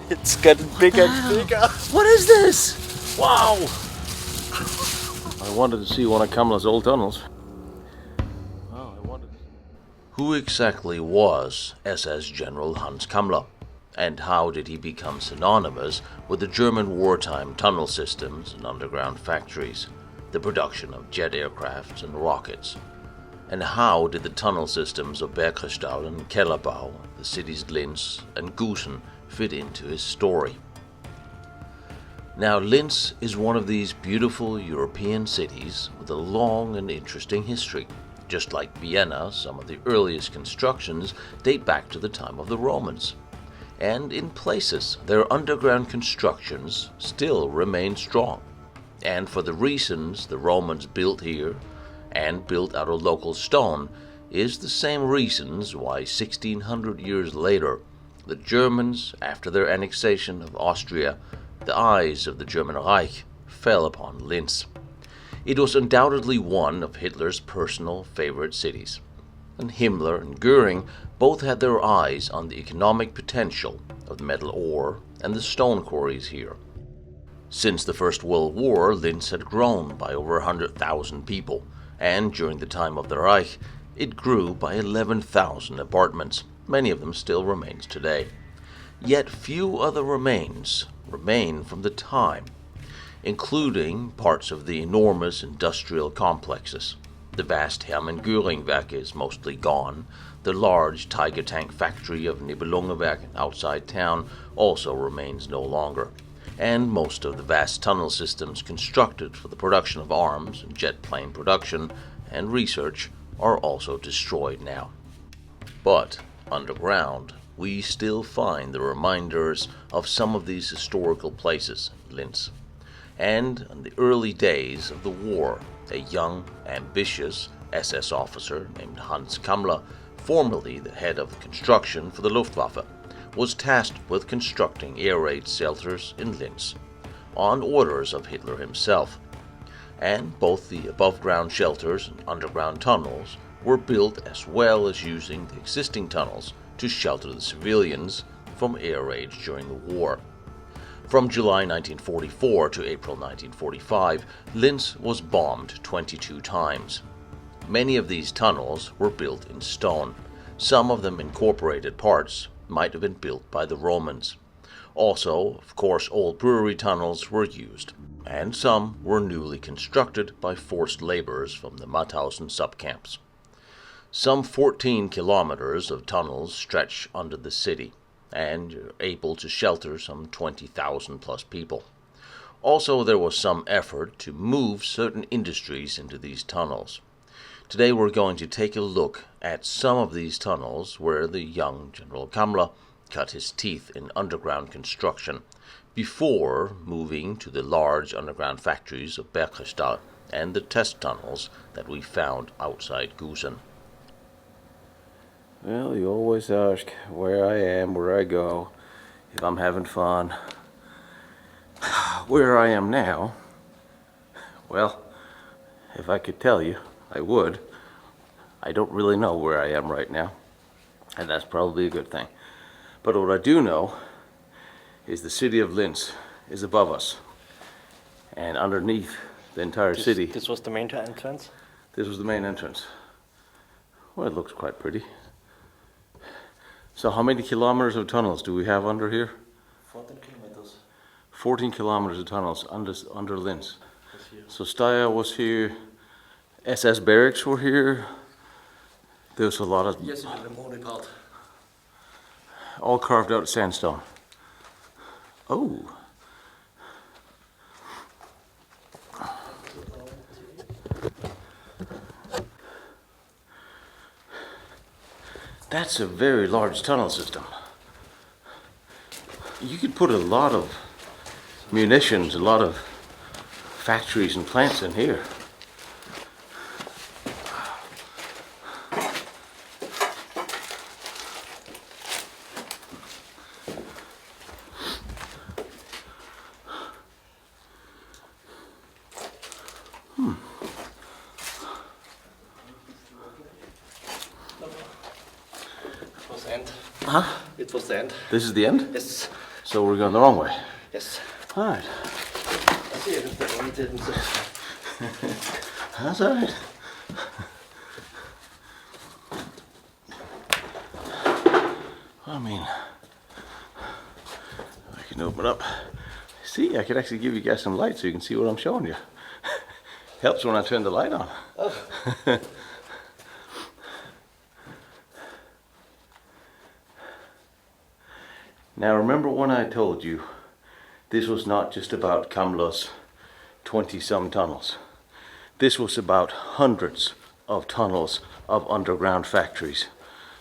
It's getting bigger and bigger. What is this? Wow! I wanted to see one of Kammler's old tunnels. Who exactly was SS General Hans Kammler? And how did he become synonymous with the German wartime tunnel systems and underground factories, the production of jet aircrafts and rockets? And how did the tunnel systems of Bergkristall and Kellerbau, the cities Linz and Gusen, fit into his story? Now, Linz is one of these beautiful European cities with a long and interesting history. Just like Vienna, some of the earliest constructions date back to the time of the Romans. And in places, their underground constructions still remain strong. And for the reasons the Romans built here and built out of local stone is the same reasons why 1600 years later, the Germans, after their annexation of Austria, the eyes of the German Reich fell upon Linz. It was undoubtedly one of Hitler's personal favorite cities, and Himmler and Göring both had their eyes on the economic potential of the metal ore and the stone quarries here. Since the First World War, Linz had grown by over 100,000 people, and during the time of the Reich, it grew by 11,000 apartments. Many of them still remains today. Yet few other remains remain from the time, including parts of the enormous industrial complexes. The vast Hermann Göring Werk is mostly gone. The large Tiger Tank factory of Nibelungenwerk outside town also remains no longer. And most of the vast tunnel systems constructed for the production of arms and jet plane production and research are also destroyed now. But underground, we still find the reminders of some of these historical places in Linz. And in the early days of the war, a young, ambitious SS officer named Hans Kammler, formerly the head of the construction for the Luftwaffe, was tasked with constructing air raid shelters in Linz, on orders of Hitler himself. And both the above-ground shelters and underground tunnels were built as well as using the existing tunnels to shelter the civilians from air raids during the war. From July 1944 to April 1945, Linz was bombed 22 times. Many of these tunnels were built in stone. Some of them incorporated parts might have been built by the Romans. Also, of course, old brewery tunnels were used, and some were newly constructed by forced laborers from the Mauthausen subcamps. Some 14 kilometers of tunnels stretch under the city, and are able to shelter some 20,000 plus people. Also, there was some effort to move certain industries into these tunnels. Today we're going to take a look at some of these tunnels where the young General Kammler cut his teeth in underground construction before moving to the large underground factories of Bergkristall and the test tunnels that we found outside Gusen. Well, you always ask where I am, where I go, if I'm having fun. Where I am now, well, if I could tell you, I would. I don't really know where I am right now, and that's probably a good thing. But what I do know is the city of Linz is above us, and underneath the entire city. This was the main entrance? This was the main entrance. Well, it looks quite pretty. So how many kilometers of tunnels do we have under here? 14 kilometers. 14 kilometers of tunnels under Linz. So Steyr was here, SS barracks were here. There's a lot of... Yes, in the morning part. All carved out of sandstone. Oh. That's a very large tunnel system. You could put a lot of munitions, a lot of factories and plants in here. It was the end. Huh? It was the end. This is the end? Yes. So we're going the wrong way. Yes. All right. I see if the one didn't. That's all right. I mean, I can open up. See, I could actually give you guys some light so you can see what I'm showing you. Helps when I turn the light on. Oh. Now remember when I told you this was not just about Kammler's 20-some tunnels. This was about hundreds of tunnels of underground factories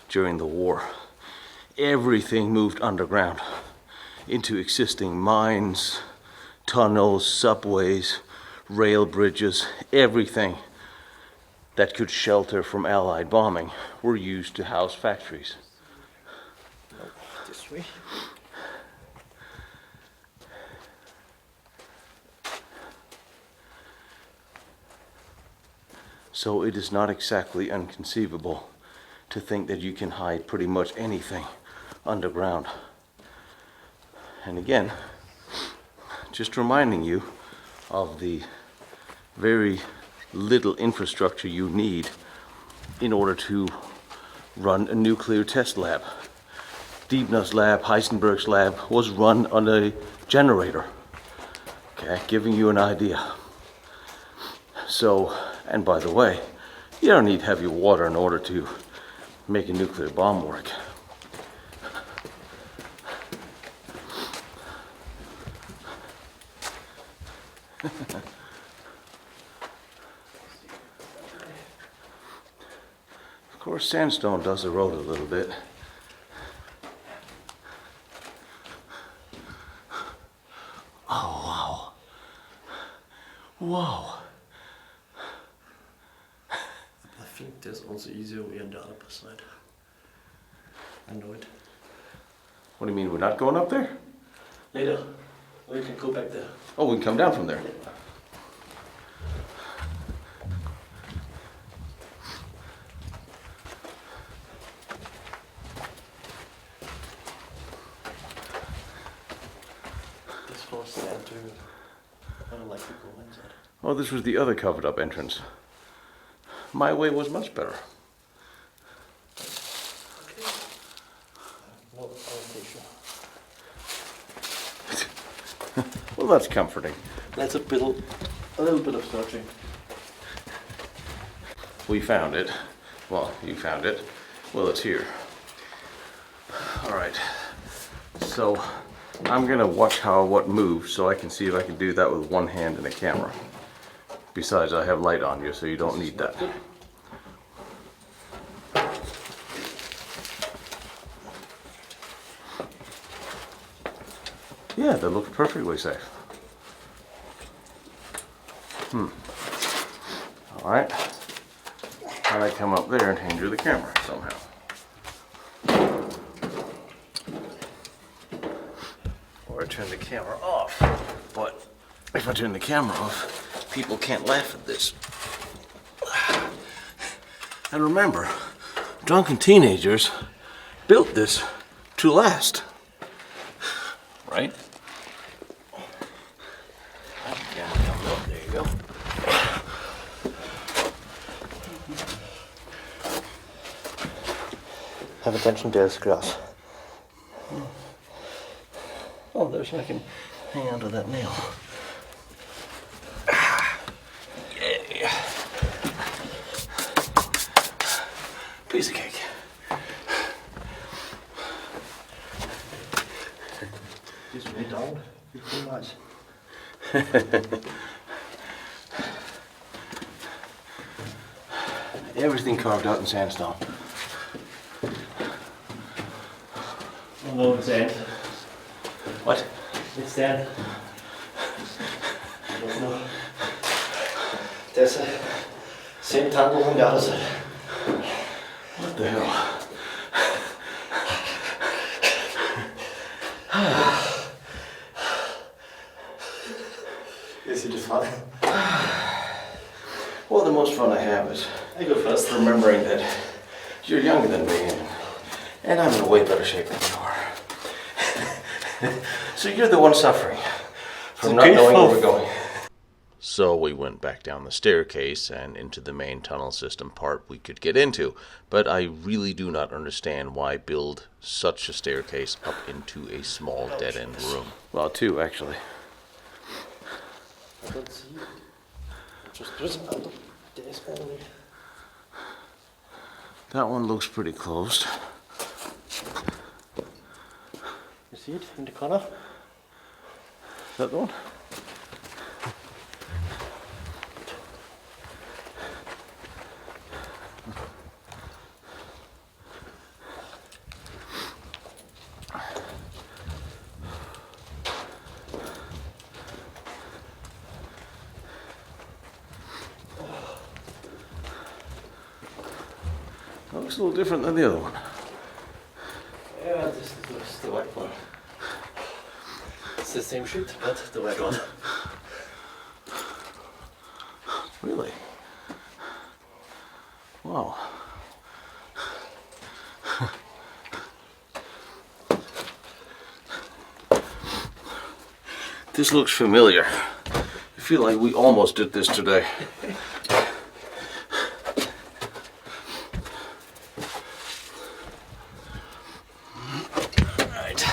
during the war. Everything moved underground into existing mines, tunnels, subways, rail bridges. Everything that could shelter from Allied bombing were used to house factories. This way. So it is not exactly inconceivable to think that you can hide pretty much anything underground. And again, just reminding you of the very little infrastructure you need in order to run a nuclear test lab. Diebner's lab, Heisenberg's lab was run on a generator. Okay, giving you an idea. So, and by the way, you don't need heavy water in order to make a nuclear bomb work. Of course, sandstone does erode a little bit. Oh, wow. Whoa. I think there's also easier way on the other side. I know it. What do you mean, we're not going up there? Later. Or you can go back there. Oh, we can come down from there. This was there too. I don't like to go inside. Oh, this was the other covered up entrance. My way was much better. Okay. No, I'll take you. Well, that's comforting. That's a little bit of searching. We found it. Well, you found it. Well, it's here. All right. So I'm gonna watch what moves so I can see if I can do that with one hand and a camera. Besides, I have light on you, so you don't need that. Yeah, that looks perfectly safe. All right. And I come up there and hand you the camera somehow. Or I turn the camera off. But if I turn the camera off, people can't laugh at this. And remember, drunken teenagers built this to last. Right? There you go. Have attention, there's glass. Oh, there's I can hang on to that nail. Yeah. Piece of cake. This way down. It's too much. Everything carved out in sandstone. Oh no, it's sand. What? It's sand. I don't know. There's a same tunnel on the other side. What the hell? Is it fun? Well, the most fun I have is I go first. remembering that you're younger than me and I'm in way better shape than you are. So you're the one suffering from It's not okay, knowing where Fluff. we're going. So we went back down the staircase and into the main tunnel system part we could get into, but I really do not understand why build such a staircase up into a small dead-end room. Well, two, actually. I don't see it. There's another. There's only. That one looks pretty closed. You see it in the corner? Is that the one? That looks a little different than the other one. Yeah, this is the white one. It's the same shit, but the white one. Really? Wow. This looks familiar. I feel like we almost did this today. Right.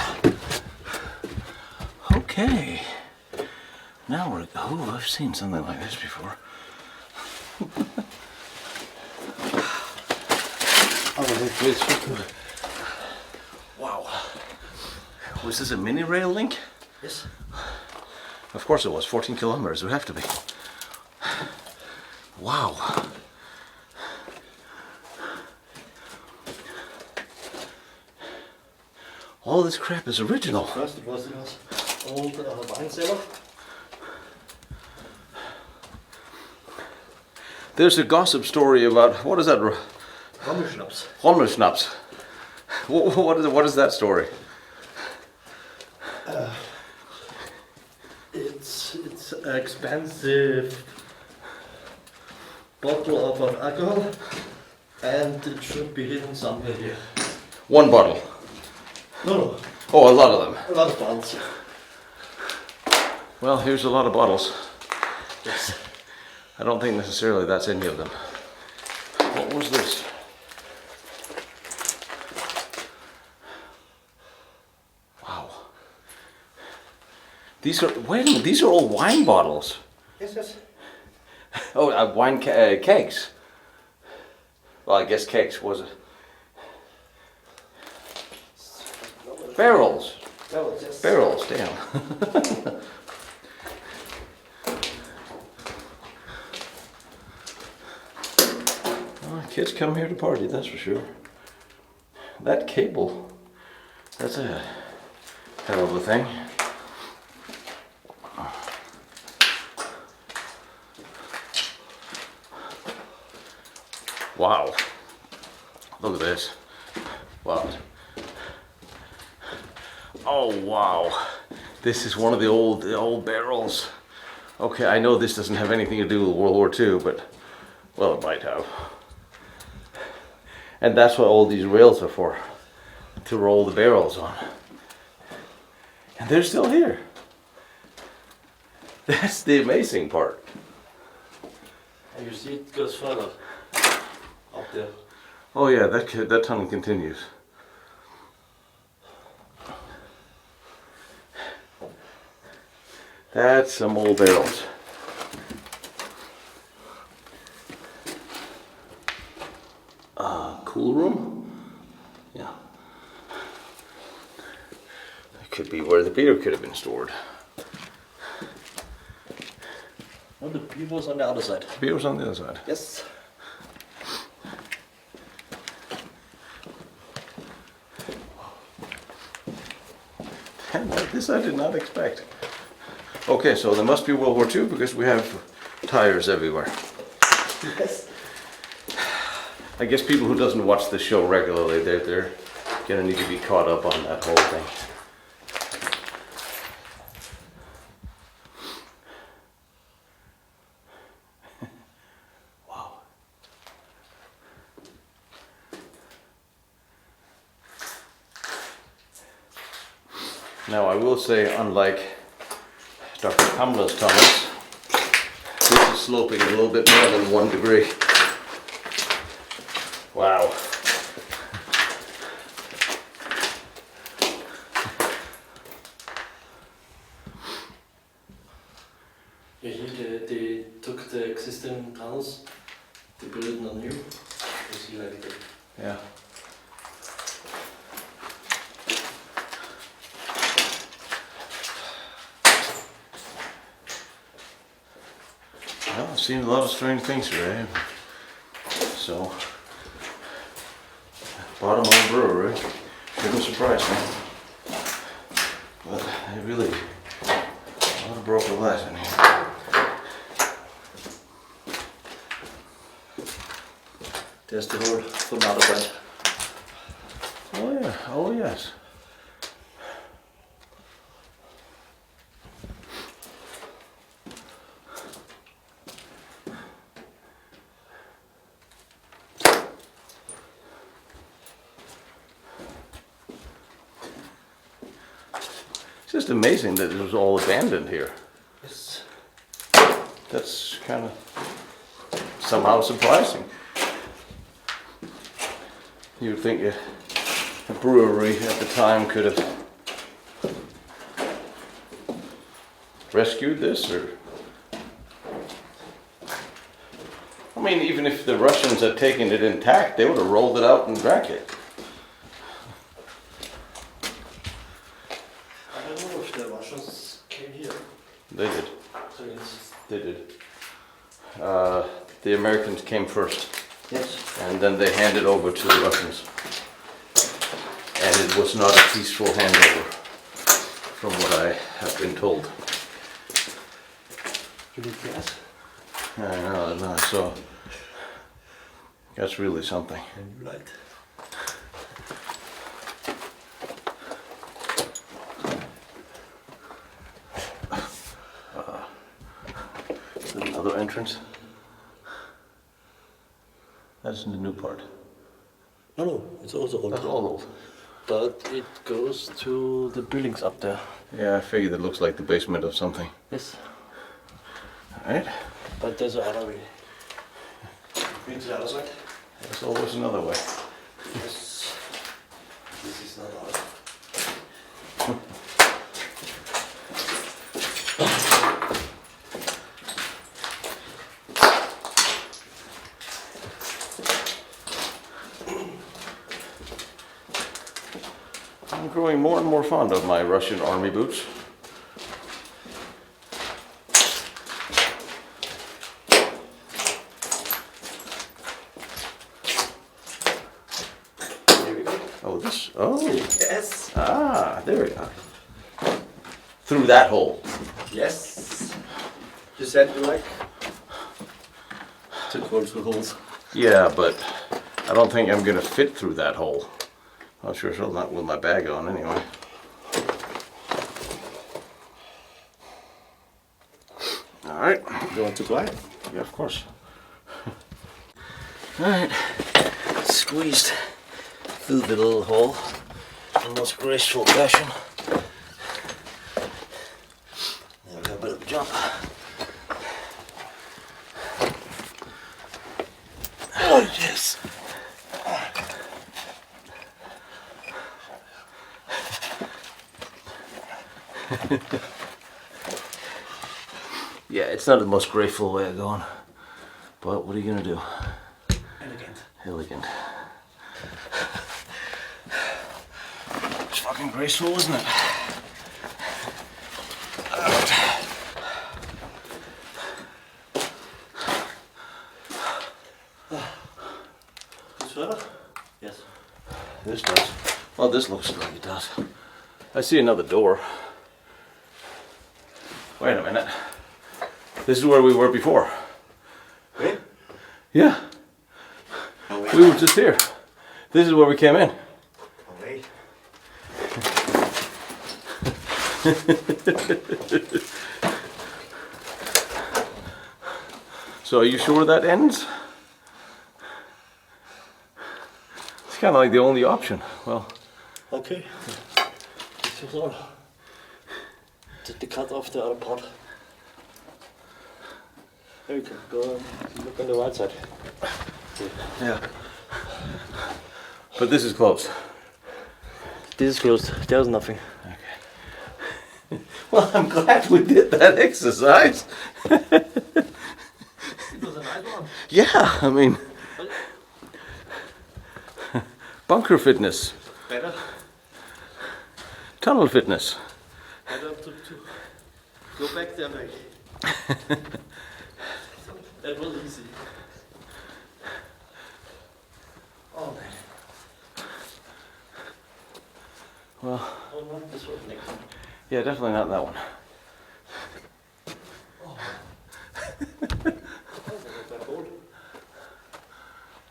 Okay. Now we're. Oh, I've seen something like this before. Wow. Was this a mini rail link? Yes. Of course it was. 14 kilometers. It would have to be. Wow. All this crap is original. First it was old wine cellar. There's a gossip story about, what is that? Rummelschnaps. Kammler'S. What is that story? It's an expensive bottle of alcohol, and it should be hidden somewhere here. One bottle. No, Oh, a lot of them. a lot of bottles. Well, here's a lot of bottles. Yes. I don't think necessarily that's any of them. What was this? Wow. These are, wait a minute, these are all wine bottles. Yes, yes. Oh, wine kegs. Well, I guess kegs, was it? Barrels. Barrels, yes. Barrels, damn. Well, kids come here to party, that's for sure. That cable, that's a hell of a thing. Wow. Look at this. Wow. Oh wow. This is one of the old barrels. Okay, I know this doesn't have anything to do with World War II, but well, it might have. And that's what all these rails are for, to roll the barrels on. And they're still here. That's the amazing part. And you see it goes further up there. Oh yeah, that tunnel continues. That's some old barrels. Cool room? Yeah. That could be where the beer could have been stored. And the beer was on the other side. Beer was on the other side. Yes. Damn, this I did not expect. Okay, so there must be World War II because we have tires everywhere. Yes. I guess people who doesn't watch the show regularly, they're gonna need to be caught up on that whole thing. Wow. Now I will say, unlike Dr. Kammler's tunnels, this is sloping a little bit more than 1 degree. Wow. Yeah, here they took the existing tunnels, they built it on new. You see like the Yeah. Well, I've seen a lot of strange things today. So, bottom of a brewery shouldn't surprise me. But they really, a lot of broken glass in here. there's the hole for another bread. Oh yeah, oh yes. It's just amazing that it was all abandoned here. Yes. That's kind of somehow surprising. You would think a brewery at the time could have rescued this, or I mean, even if the Russians had taken it intact, they would have rolled it out and drank it. I don't know if the Russians came here. They did. So it's, They did. The Americans came first, yes. and then they handed over to the Russians. And it was not a peaceful handover, from what I have been told. You need gas? I know, no, so that's really something. And you light. Another entrance. That's the new part. No, no, it's also old. That's all old. But it goes to the buildings up there. Yeah, I figured it looks like the basement of something. Yes. Alright, But there's another way. Been to the other side? there's always another way. Yes. This is not ours. I'm growing more and more fond of my Russian army boots. Here we go. Oh, this, oh, Yes. there we go. Through that hole. Yes. You said you like to go through holes. Yeah, but I don't think I'm gonna fit through that hole. Not sure, so not with my bag on anyway. Alright. You want to try? Yeah, of course. Alright. Squeezed through the little hole in the most graceful fashion. Now we got a bit of a jump. Oh yes. Yeah, it's not the most graceful way of going, but what are you gonna do? Elegant. Elegant. It's fucking graceful, isn't it? This further? Yes. This does. Well, this looks like it does. I see another door. Wait a minute. This is where we were before. Wait. Yeah, Oh, wait. we were just here. This is where we came in. Oh, wait. So are you sure that ends? It's kind of like the only option. Well, Okay. This is all. to cut off the other part. There you can go and look on the right side. Yeah. But this is closed. This is closed. There's nothing. Well, I'm glad we did that exercise. It was a nice one. Yeah, I mean, bunker fitness, Better. tunnel fitness. Better to go back there, back. That was easy. Oh man. Well, Oh no, this was next one. yeah, definitely not that one.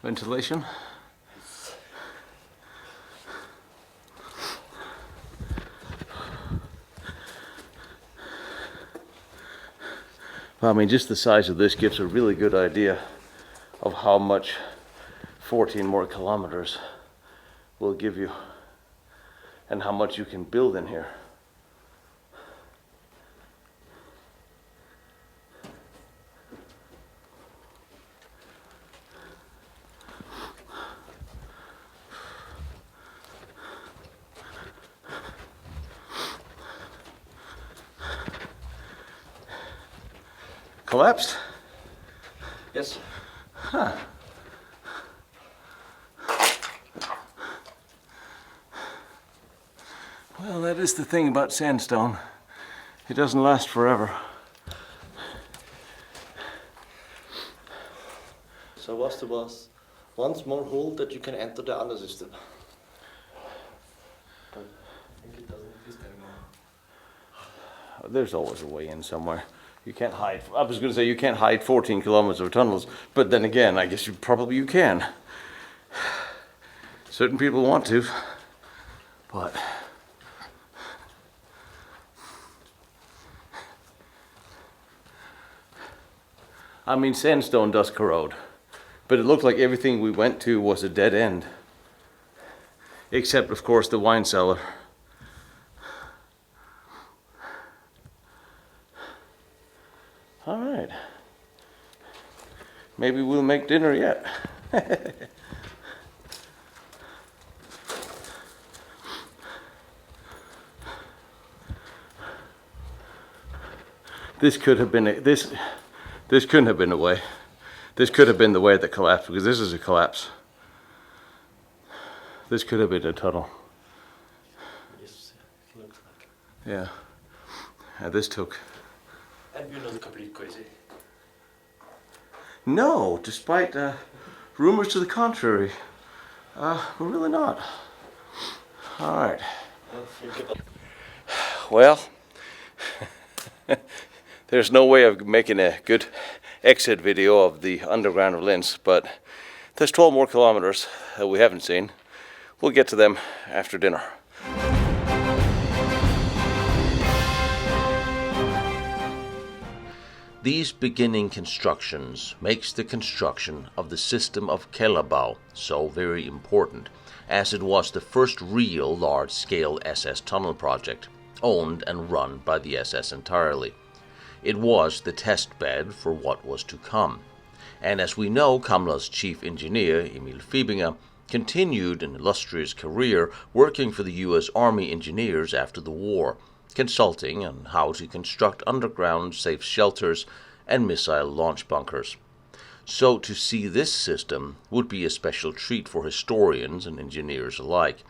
Ventilation. Well, I mean, just the size of this gives a really good idea of how much 14 more kilometers will give you and how much you can build in here. Collapsed? Yes. Huh. Well, that is the thing about sandstone. It doesn't last forever. So there was one small hole that you can enter the under system. But I think it doesn't exist anymore. There's always a way in somewhere. You can't hide. I was going to say you can't hide 14 kilometers of tunnels, but then again, I guess you can. Certain people want to, but I mean, sandstone does corrode, but it looked like everything we went to was a dead end, except of course the wine cellar. All right. Maybe we'll make dinner yet. This could have been this couldn't have been a way. This could have been the way that collapsed, because this is a collapse. This could have been a tunnel. Yes, it looks like. Yeah. This took. And you're not completely crazy. No, despite rumors to the contrary. We're really not. All right. Well, there's no way of making a good exit video of the underground of Linz, but there's 12 more kilometers that we haven't seen. We'll get to them after dinner. These beginning constructions makes the construction of the system of Kellerbau so very important, as it was the first real large-scale SS tunnel project, owned and run by the SS entirely. It was the test bed for what was to come, and as we know, Kammler's chief engineer, Emil Fiebinger, continued an illustrious career working for the U.S. Army engineers after the war, consulting on how to construct underground safe shelters and missile launch bunkers. So to see this system would be a special treat for historians and engineers alike.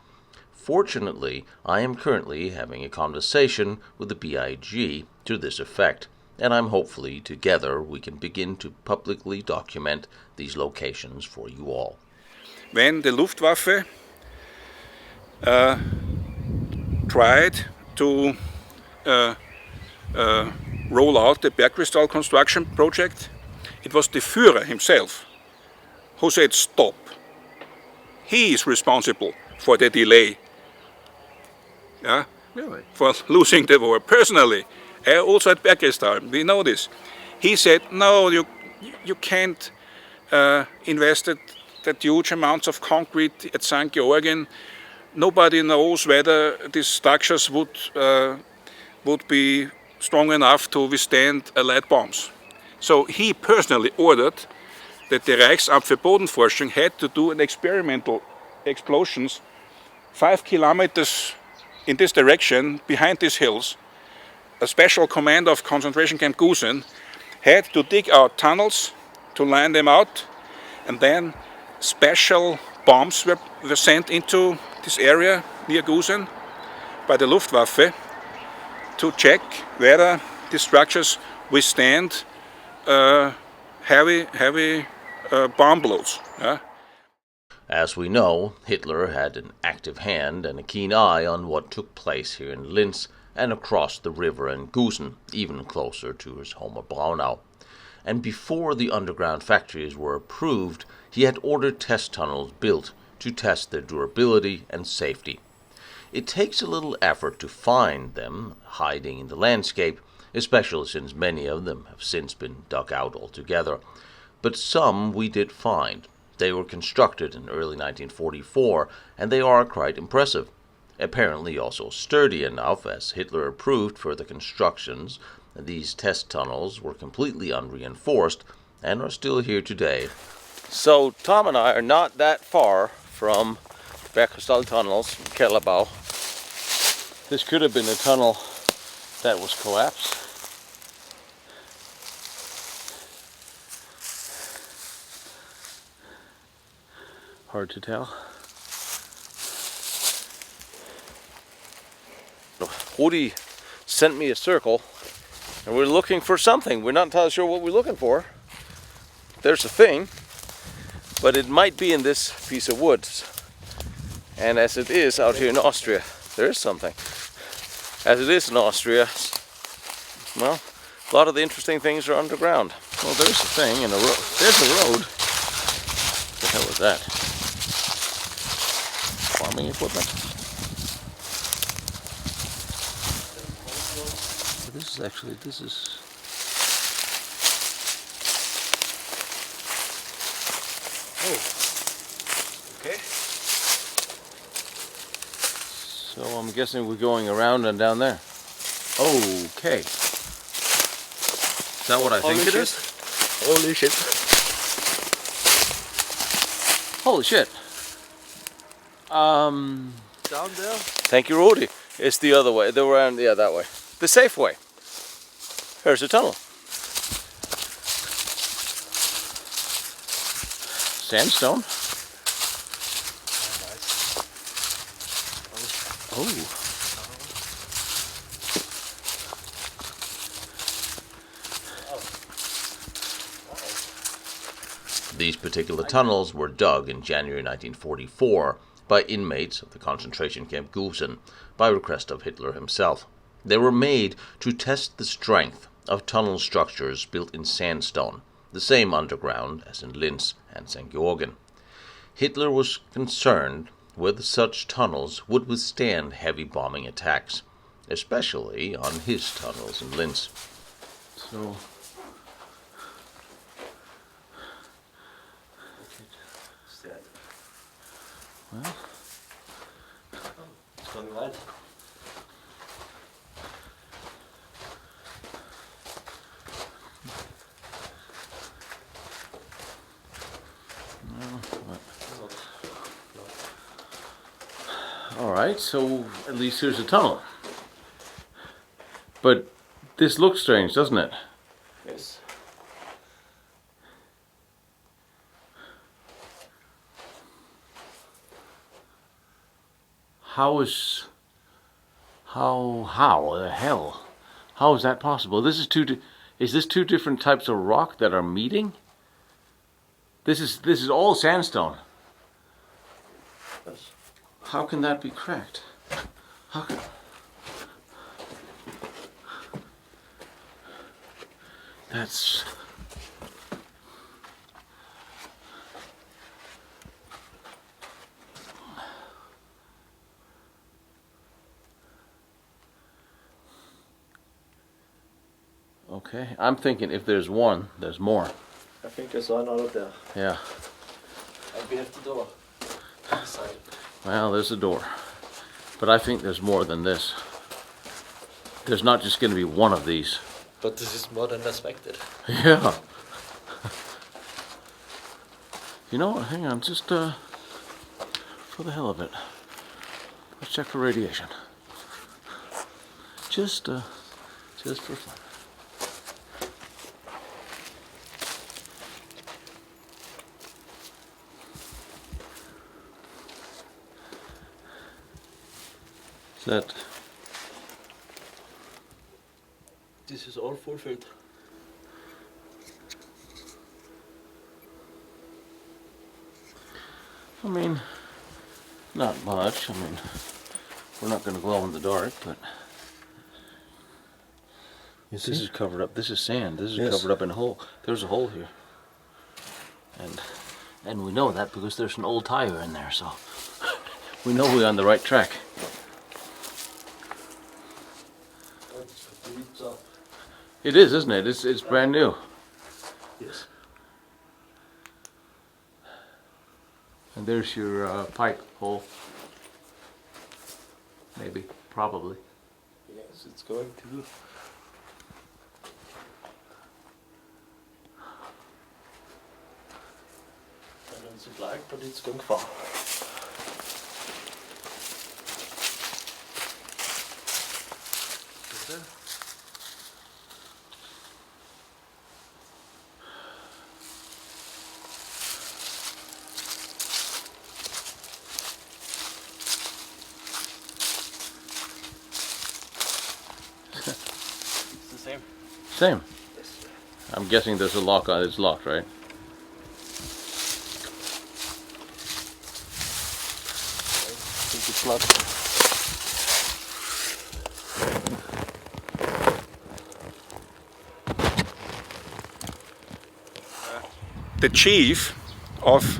Fortunately, I am currently having a conversation with the BIG to this effect, and I'm hopefully together we can begin to publicly document these locations for you all. When the Luftwaffe tried to roll out the Bergkristall construction project, it was the Führer himself who said stop. He is responsible for the delay. Yeah? Really? For losing the war. Personally, also at Bergkristall, we know this. He said, no, you can't invest that huge amounts of concrete at St. Georgen. Nobody knows whether these structures would would be strong enough to withstand lead bombs. So he personally ordered that the Reichsamt für Bodenforschung had to do an experimental explosions 5 kilometers in this direction behind these hills. A special command of concentration camp Gusen had to dig out tunnels to line them out, and then special bombs were sent into this area near Gusen by the Luftwaffe to check whether the structures withstand heavy bomb blows. Yeah? As we know, Hitler had an active hand and a keen eye on what took place here in Linz and across the river in Gusen, even closer to his home of Braunau. And before the underground factories were approved, he had ordered test tunnels built to test their durability and safety. It takes a little effort to find them hiding in the landscape, especially since many of them have since been dug out altogether. But some we did find. They were constructed in early 1944, and they are quite impressive. Apparently also sturdy enough, as Hitler approved for the constructions. These test tunnels were completely unreinforced and are still here today. So Tom and I are not that far from Bergkristall tunnels in Kellerbau. This could have been a tunnel that was collapsed. Hard to tell. Rudi sent me a circle, and we're looking for something. We're not entirely sure what we're looking for. There's a thing, but it might be in this piece of woods. And as it is out here in Austria, there is something. As it is in Austria, well, a lot of the interesting things are underground. Well, there's a thing in a road. There's a road. What the hell is that? Farming equipment? This is oh, okay. So I'm guessing we're going around and down there. Okay. Is that what I think it is? Holy shit. Holy shit. Down there? Thank you, Rudi. It's the other way. The around, yeah, that way. The safe way. There's a tunnel. Sandstone. Oh. These particular tunnels were dug in January 1944 by inmates of the concentration camp Gusen by request of Hitler himself. They were made to test the strength of tunnel structures built in sandstone, the same underground as in Linz and St. Georgen. Hitler was concerned whether such tunnels would withstand heavy bombing attacks, especially on his tunnels in Linz. So, well, It's going right. all right, so at least there's a tunnel. But this looks strange, doesn't it? Yes. How the hell? How is that possible? This is is this two different types of rock that are meeting? This is all sandstone. Yes. How can that be cracked? How can... That's... Okay, I'm thinking if there's one, there's more. I think I saw another there. Yeah. And we have the door. Inside. Well, there's a door. But I think there's more than this. There's not just going to be one of these. But this is more than expected. Yeah. You know what? Hang on, just for the hell of it, let's check for radiation. Just for fun. Is that? This is all fulfilled. I mean, not much. I mean, we're not going to glow in the dark, but this is covered up. This is sand. This is covered up in a hole. There's a hole here, and we know that because there's an old tire in there. So we know we're on the right track. It is, isn't it? It's brand new. Yes. And there's your pipe hole. Maybe, probably. Yes, it's going to. I don't see black, but it's going far. It's the same. Same. Yes. I'm guessing there's a lock on it. It's locked, right? I think it's locked. The chief of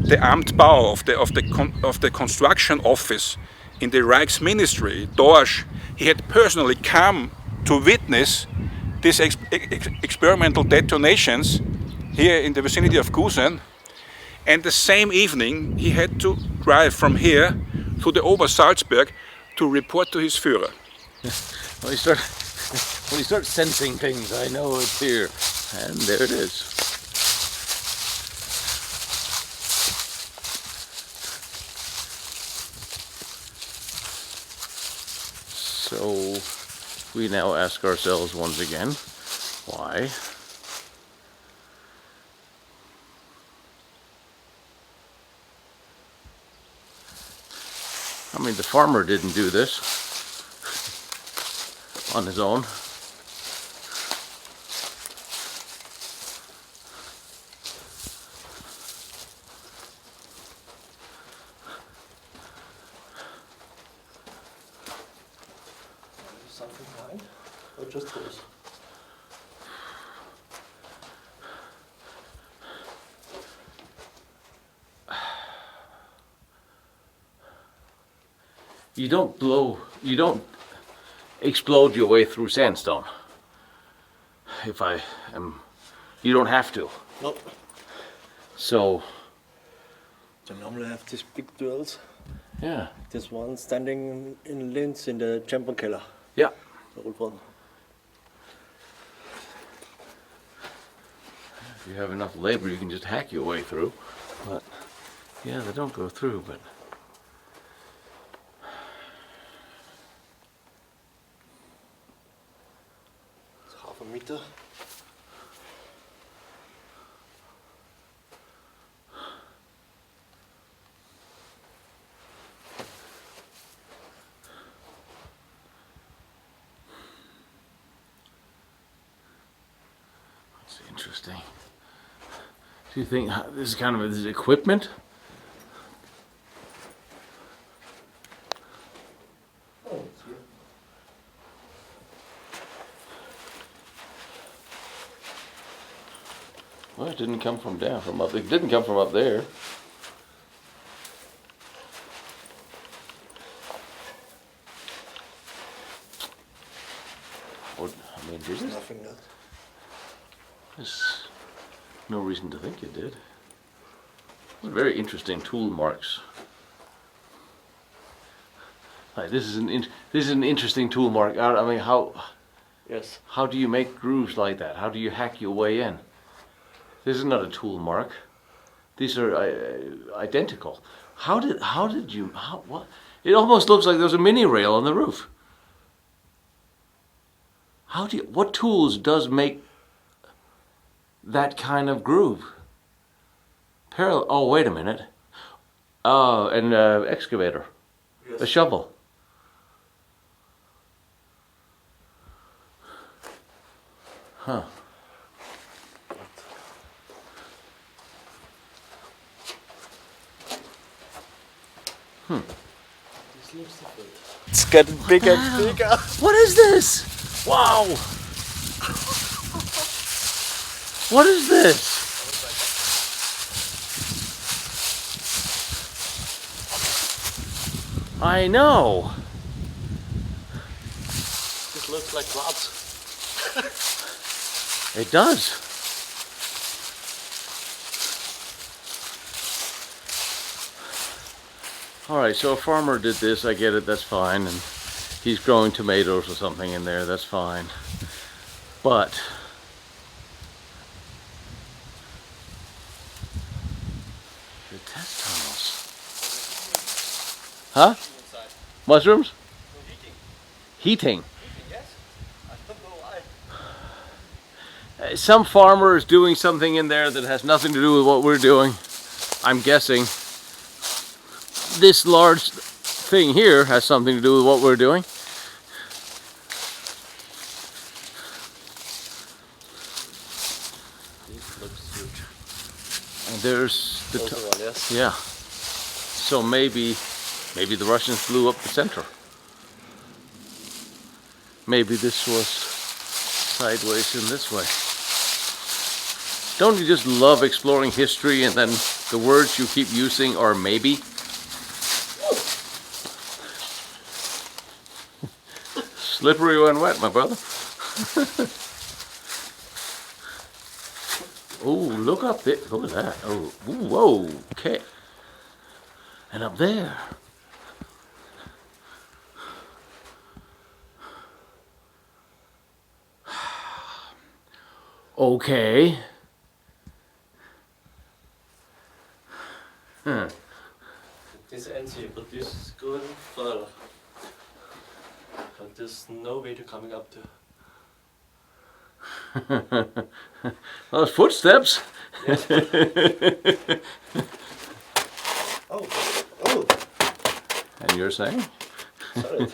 the Amtbau, of the construction office in the Reichsministry, Dorsch, he had personally come to witness these experimental detonations here in the vicinity of Gusen, and the same evening he had to drive from here to the Obersalzberg to report to his Führer. When you start sensing things, I know it's here, and there it is. So we now ask ourselves once again, why? I mean, the farmer didn't do this on his own. Something behind? Or just this? You don't explode your way through sandstone. You don't have to. Nope. So, They normally have these big drills. yeah. This one standing in Linz in the General Kammler. Yeah. The old one. If you have enough labor, you can just hack your way through. But, yeah, they don't go through, but... It's half a meter. That's interesting. Do you think this is kind of this equipment? Oh, it's here. Well, it didn't come from down from up. It didn't come from up there. Or, I mean, did it? Nothing else. There's no reason to think it did. Very interesting tool marks. This is an interesting tool, Mark. I mean, Yes. how do you make grooves like that? How do you hack your way in? This is not a tool, Mark. These are identical. What? It almost looks like there's a mini rail on the roof. What tools does make that kind of groove? Oh, wait a minute. An excavator. Yes. A shovel. Huh. This looks different. It's getting bigger and bigger. What is this? Wow. What is this? I know. This looks like rods. It does. All right, so a farmer did this. I get it. That's fine, and he's growing tomatoes or something in there. That's fine. But the test tunnels. Huh? Mushrooms? Heating. Yes. I don't know why. Some farmer is doing something in there that has nothing to do with what we're doing. I'm guessing. This large thing here has something to do with what we're doing. This looks huge. And there's the Also one, yes. yeah. So maybe the Russians blew up the center. Maybe this was sideways in this way. Don't you just love exploring history and then the words you keep using are maybe? Slippery when wet, my brother. Oh, look up there. Look at that. Oh, ooh, whoa, okay. And up there. Okay. This ends here, but this is going further. But there's no way to coming up to. Those footsteps. Yes. Oh. And you're saying? Sorry.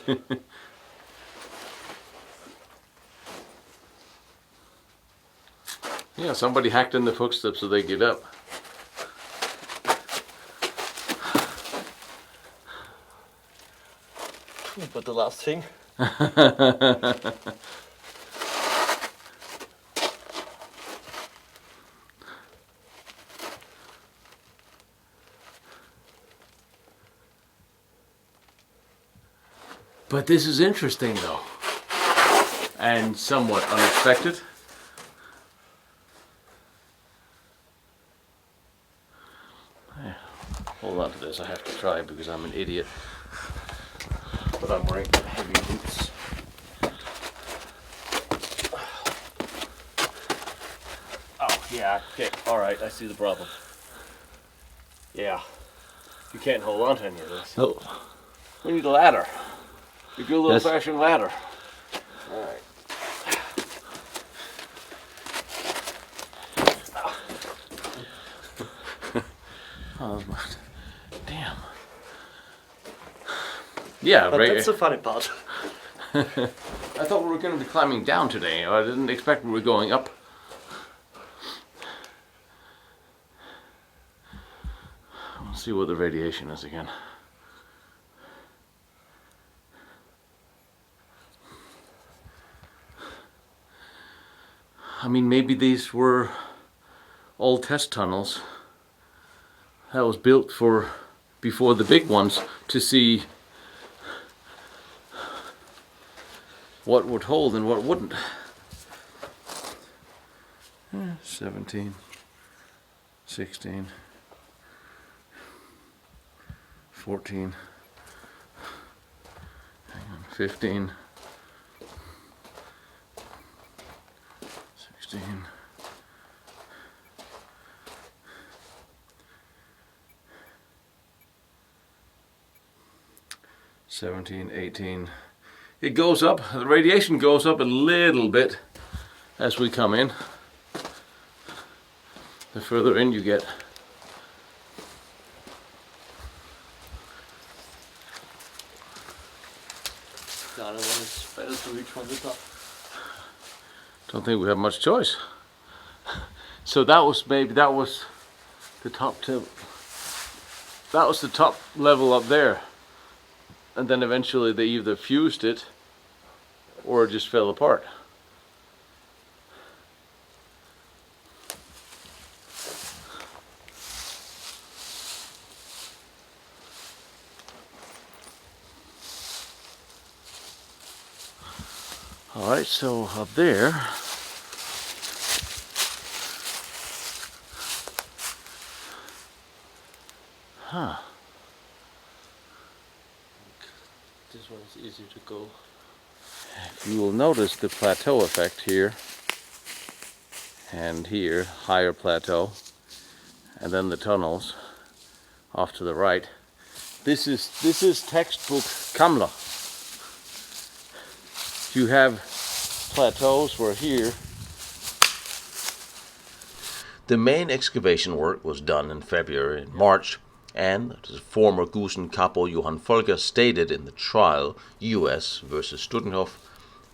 Yeah, somebody hacked in the footsteps so they get up. But the last thing. But this is interesting though. And somewhat unexpected. Yeah. Hold on to this, I have to try because I'm an idiot. But I'm wearing heavy boots. Oh, yeah, okay, alright, I see the problem. Yeah. You can't hold on to any of this. Oh. We need a ladder. We do a little Yes. fashion ladder. Alright. Oh, damn. Yeah, But right. that's the funny part. I thought we were going to be climbing down today. I didn't expect we were going up. Let's see what the radiation is again. I mean, maybe these were all test tunnels that was built for before the big ones to see what would hold and what wouldn't. 17, 16, 14, 15, 16, 17, 18. It goes up, the radiation goes up a little bit as we come in. The further in you get. The other one is better to reach from the top. Don't think we have much choice. So that was the top tip. That was the top level up there. And then eventually they either fused it or it just fell apart. Alright, so up there, This one is easy to go. you will notice the plateau effect here and here, higher plateau, and then the tunnels off to the right. This is textbook Kammler. You have plateaus where here. The main excavation work was done in February and March, and as former Gusen capo Johann Volker stated in the trial US versus Studenhof,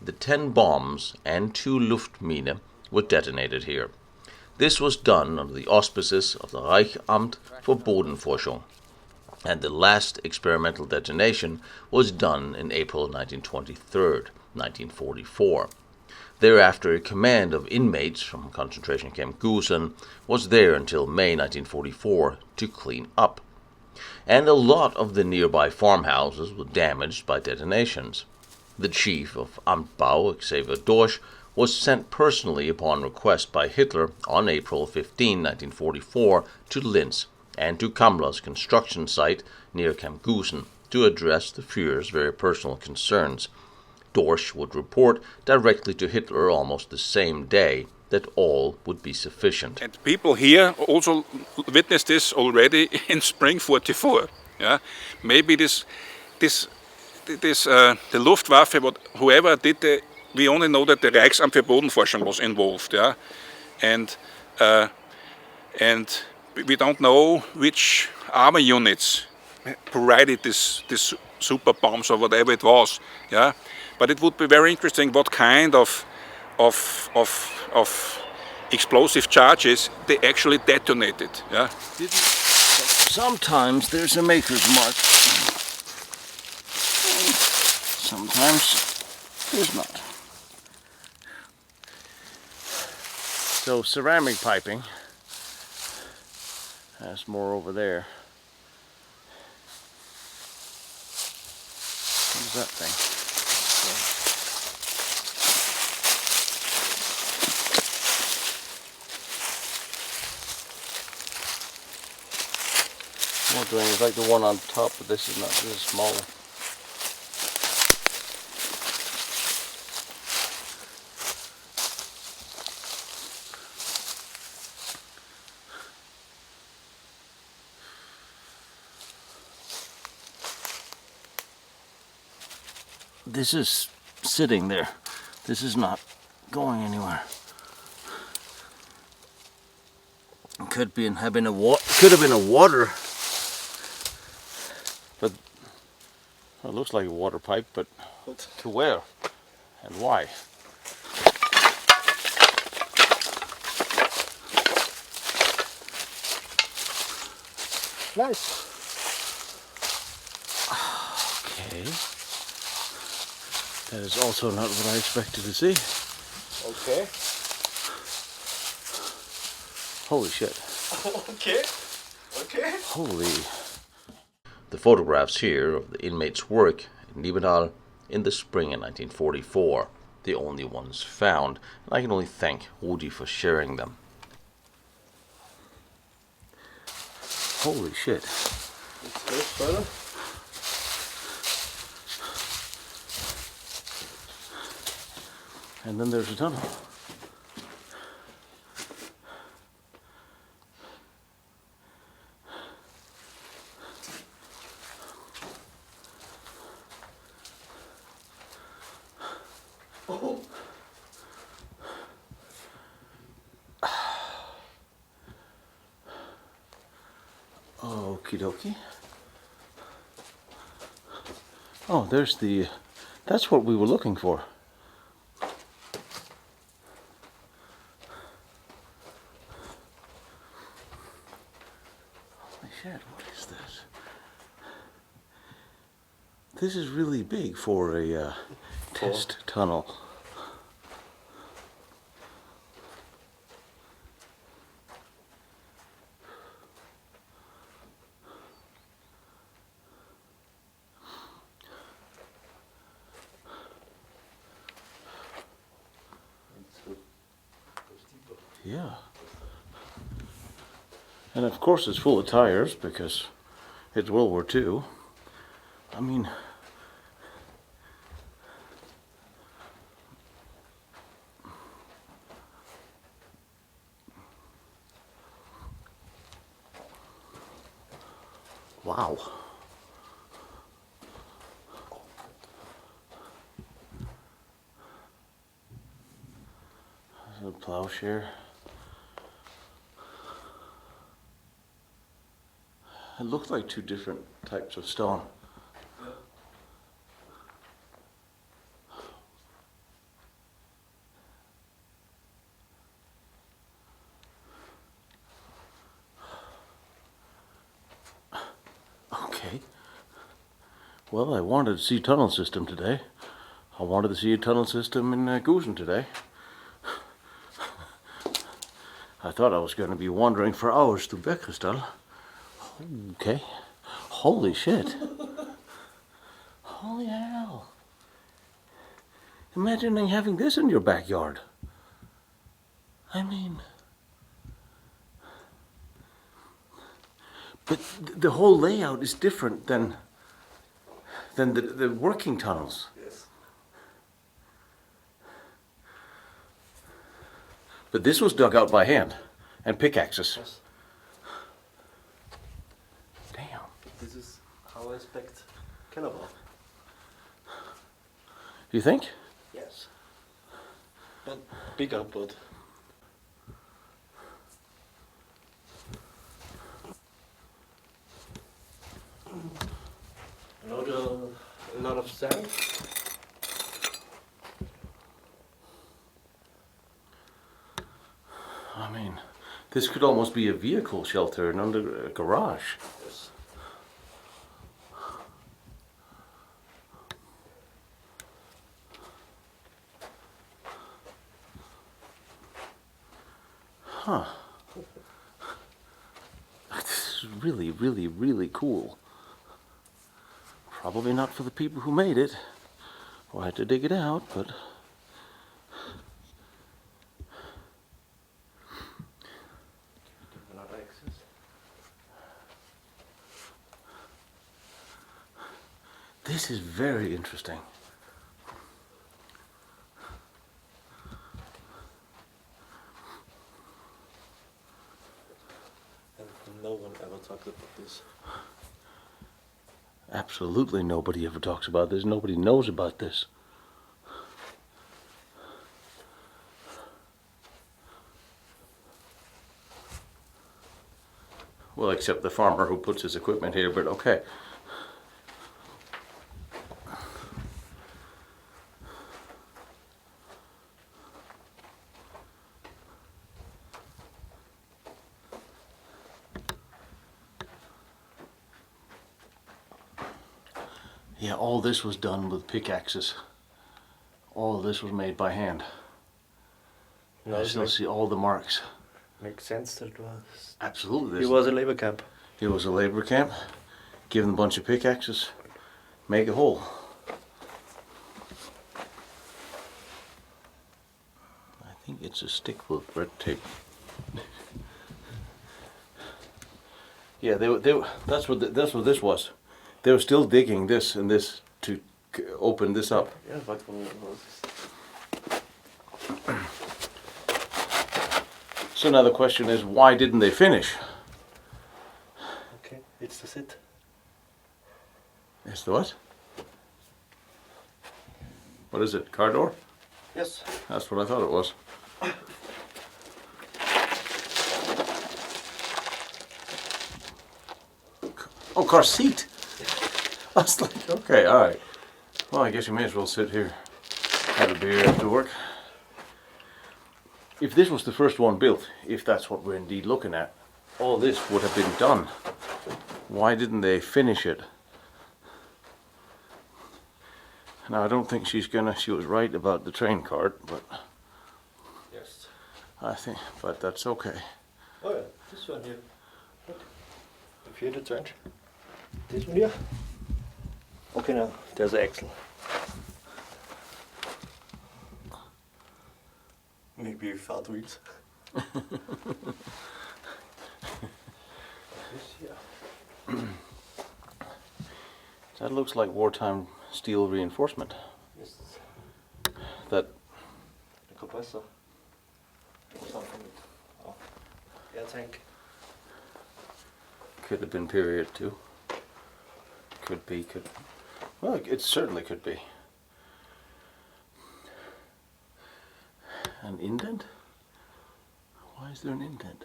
the 10 bombs and 2 Luftmine were detonated here. This was done under the auspices of the Reichsamt for Bodenforschung, and the last experimental detonation was done in April 1944. Thereafter, a command of inmates from concentration camp Gusen was there until May 1944 to clean up. And a lot of the nearby farmhouses were damaged by detonations. The chief of Amtbau, Xaver Dorsch, was sent personally upon request by Hitler on April 15, 1944 to Linz and to Kammler's construction site near Camp Gusen to address the Führer's very personal concerns. Dorsch would report directly to Hitler almost the same day that all would be sufficient. And people here also witnessed this already in spring '44. Yeah, maybe the Luftwaffe, whoever did we only know that the Reichsamt für Bodenforschung was involved. Yeah, and we don't know which army units provided this super bombs or whatever it was. Yeah. But it would be very interesting what kind of explosive charges they actually detonated. Yeah. Sometimes there's a maker's mark. Sometimes there's not. So ceramic piping. That's more over there. What is that thing? More drains like the one on top, but this is not. This is smaller. This is sitting there. This is not going anywhere. It could have been a water. But well, it looks like a water pipe, but to where and why? Nice. Okay. That is also not what I expected to see. Okay. Holy shit. Okay. Okay. Holy. The photographs here of the inmates' work in Niebedal in the spring of 1944, the only ones found, and I can only thank Rudi for sharing them. Holy shit. Let's go further. And then there's a tunnel. Okie dokie. Oh, that's what we were looking for. Holy shit, what is this? This is really big for a test tunnel. Yeah. And of course it's full of tires because it's World War II. I mean, wow. There's a plowshare. It looked like two different types of stone. Okay. Well, I wanted to see tunnel system today. I wanted to see a tunnel system in Gusen today. I thought I was going to be wandering for hours through Bergkristall. Okay. Holy shit. Holy hell. Imagine having this in your backyard. I mean... But the whole layout is different than the working tunnels. Yes. But this was dug out by hand and pickaxes. Yes. Damn. This is how I expect Kellerbau. You think? Yes. But bigger, but a lot of sand. I mean, this could almost be a vehicle shelter and under a garage. Yes. Huh. This is really, really, really cool. Probably not for the people who made it, or had to dig it out, but... A lot of access. This is very interesting. And no one ever talked about this. Absolutely nobody ever talks about this. Nobody knows about this. Well, except the farmer who puts his equipment here, but okay. Yeah, all this was done with pickaxes. All of this was made by hand. No, I it still see all the marks. makes sense that it was. Absolutely. It was a labor camp. It was a labor camp. Give them a bunch of pickaxes. Make a hole. I think it's a stick with red tape. Yeah, that's what this was. They were still digging this and this to open this up. Yeah, but when it was So now the question is, why didn't they finish? Okay, it's the sit. It's the what? What is it? Car door? Yes. That's what I thought it was. Oh, car seat. I was like, okay, all right. Well, I guess you may as well sit here, have a beer after work. If this was the first one built, if that's what we're indeed looking at, all this would have been done. Why didn't they finish it? Now, I don't think she was right about the train cart, but Yes. but that's okay. Oh yeah, this one here. Look. The vierde trench. This one here. Okay, now there's the axle. Maybe without wheels. This here. That looks like wartime steel reinforcement. Yes. That The compressor. Something. Oh. Air tank. could have been period too. Well, it certainly could be. An indent? Why is there an indent?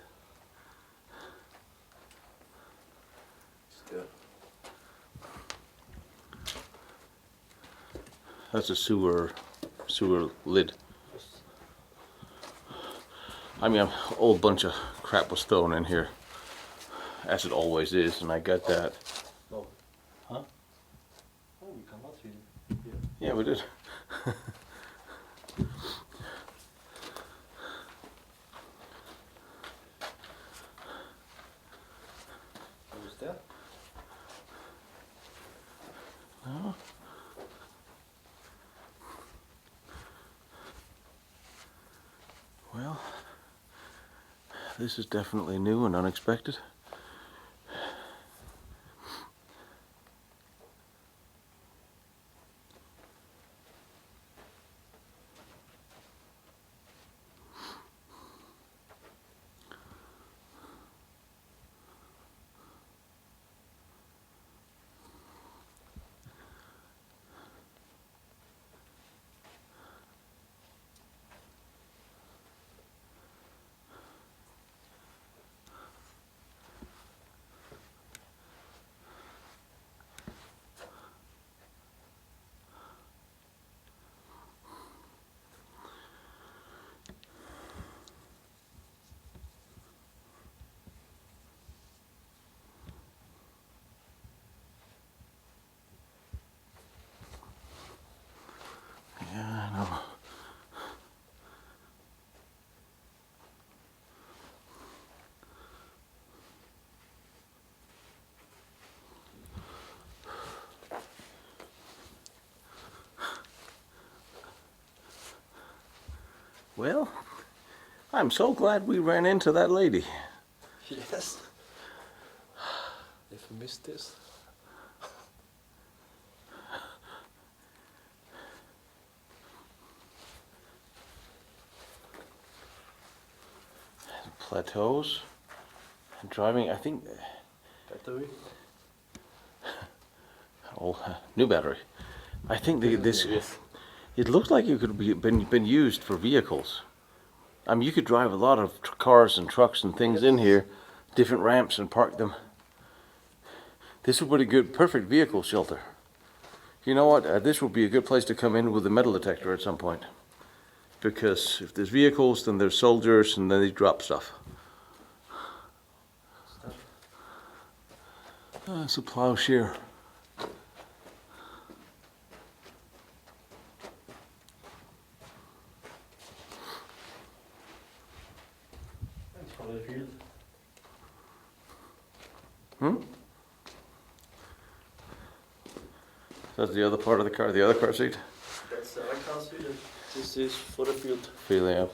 Yeah. That's a sewer lid. I mean, a whole bunch of crap was thrown in here, as it always is, and I got that. No. Huh? Oh, we cannot see it. Yeah. Yeah, we did. Who's there? No. Well, this is definitely new and unexpected. Yeah, I know. Well, I'm so glad we ran into that lady. Yes. If you missed this. Plateaus and driving, I think, Battery. new battery. I think this. Yes. It looks like it could be been used for vehicles. I mean, you could drive a lot of cars and trucks and things in here, different ramps, and park them. This would be a good, perfect vehicle shelter. You know what? This would be a good place to come in with a metal detector at some point. Because if there's vehicles, then there's soldiers, and then they drop stuff. It's a plowshare. It's from the field. That's the other part of the car, the other car seat. That's the car seat. This is for the field. Feeling up.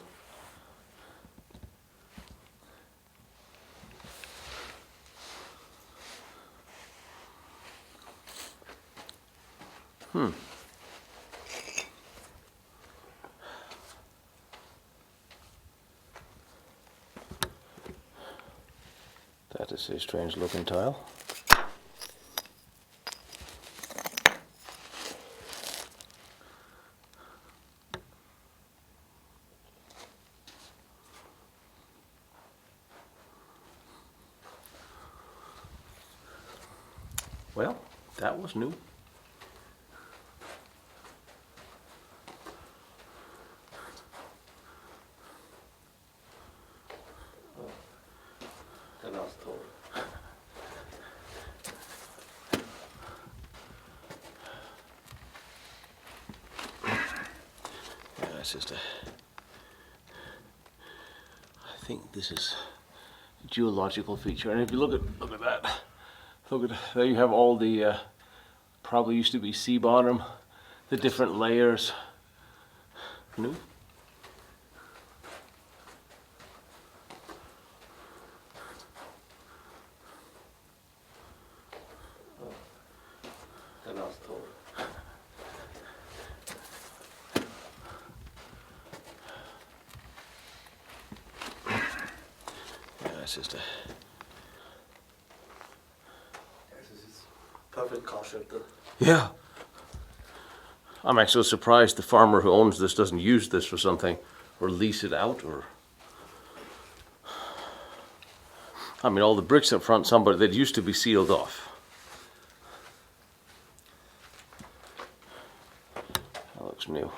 That is a strange looking tile. Well, that was new. Den last hole. Yeah, that's just I think this is a geological feature, and if you look at that. Look at there. You have all the probably used to be sea bottom, the different layers. No? Den last hole. Yeah, that's just This is perfect car shelter. Yeah. I'm actually surprised the farmer who owns this doesn't use this for something, or lease it out, or. I mean, all the bricks up front, somebody that used to be sealed off. That looks new,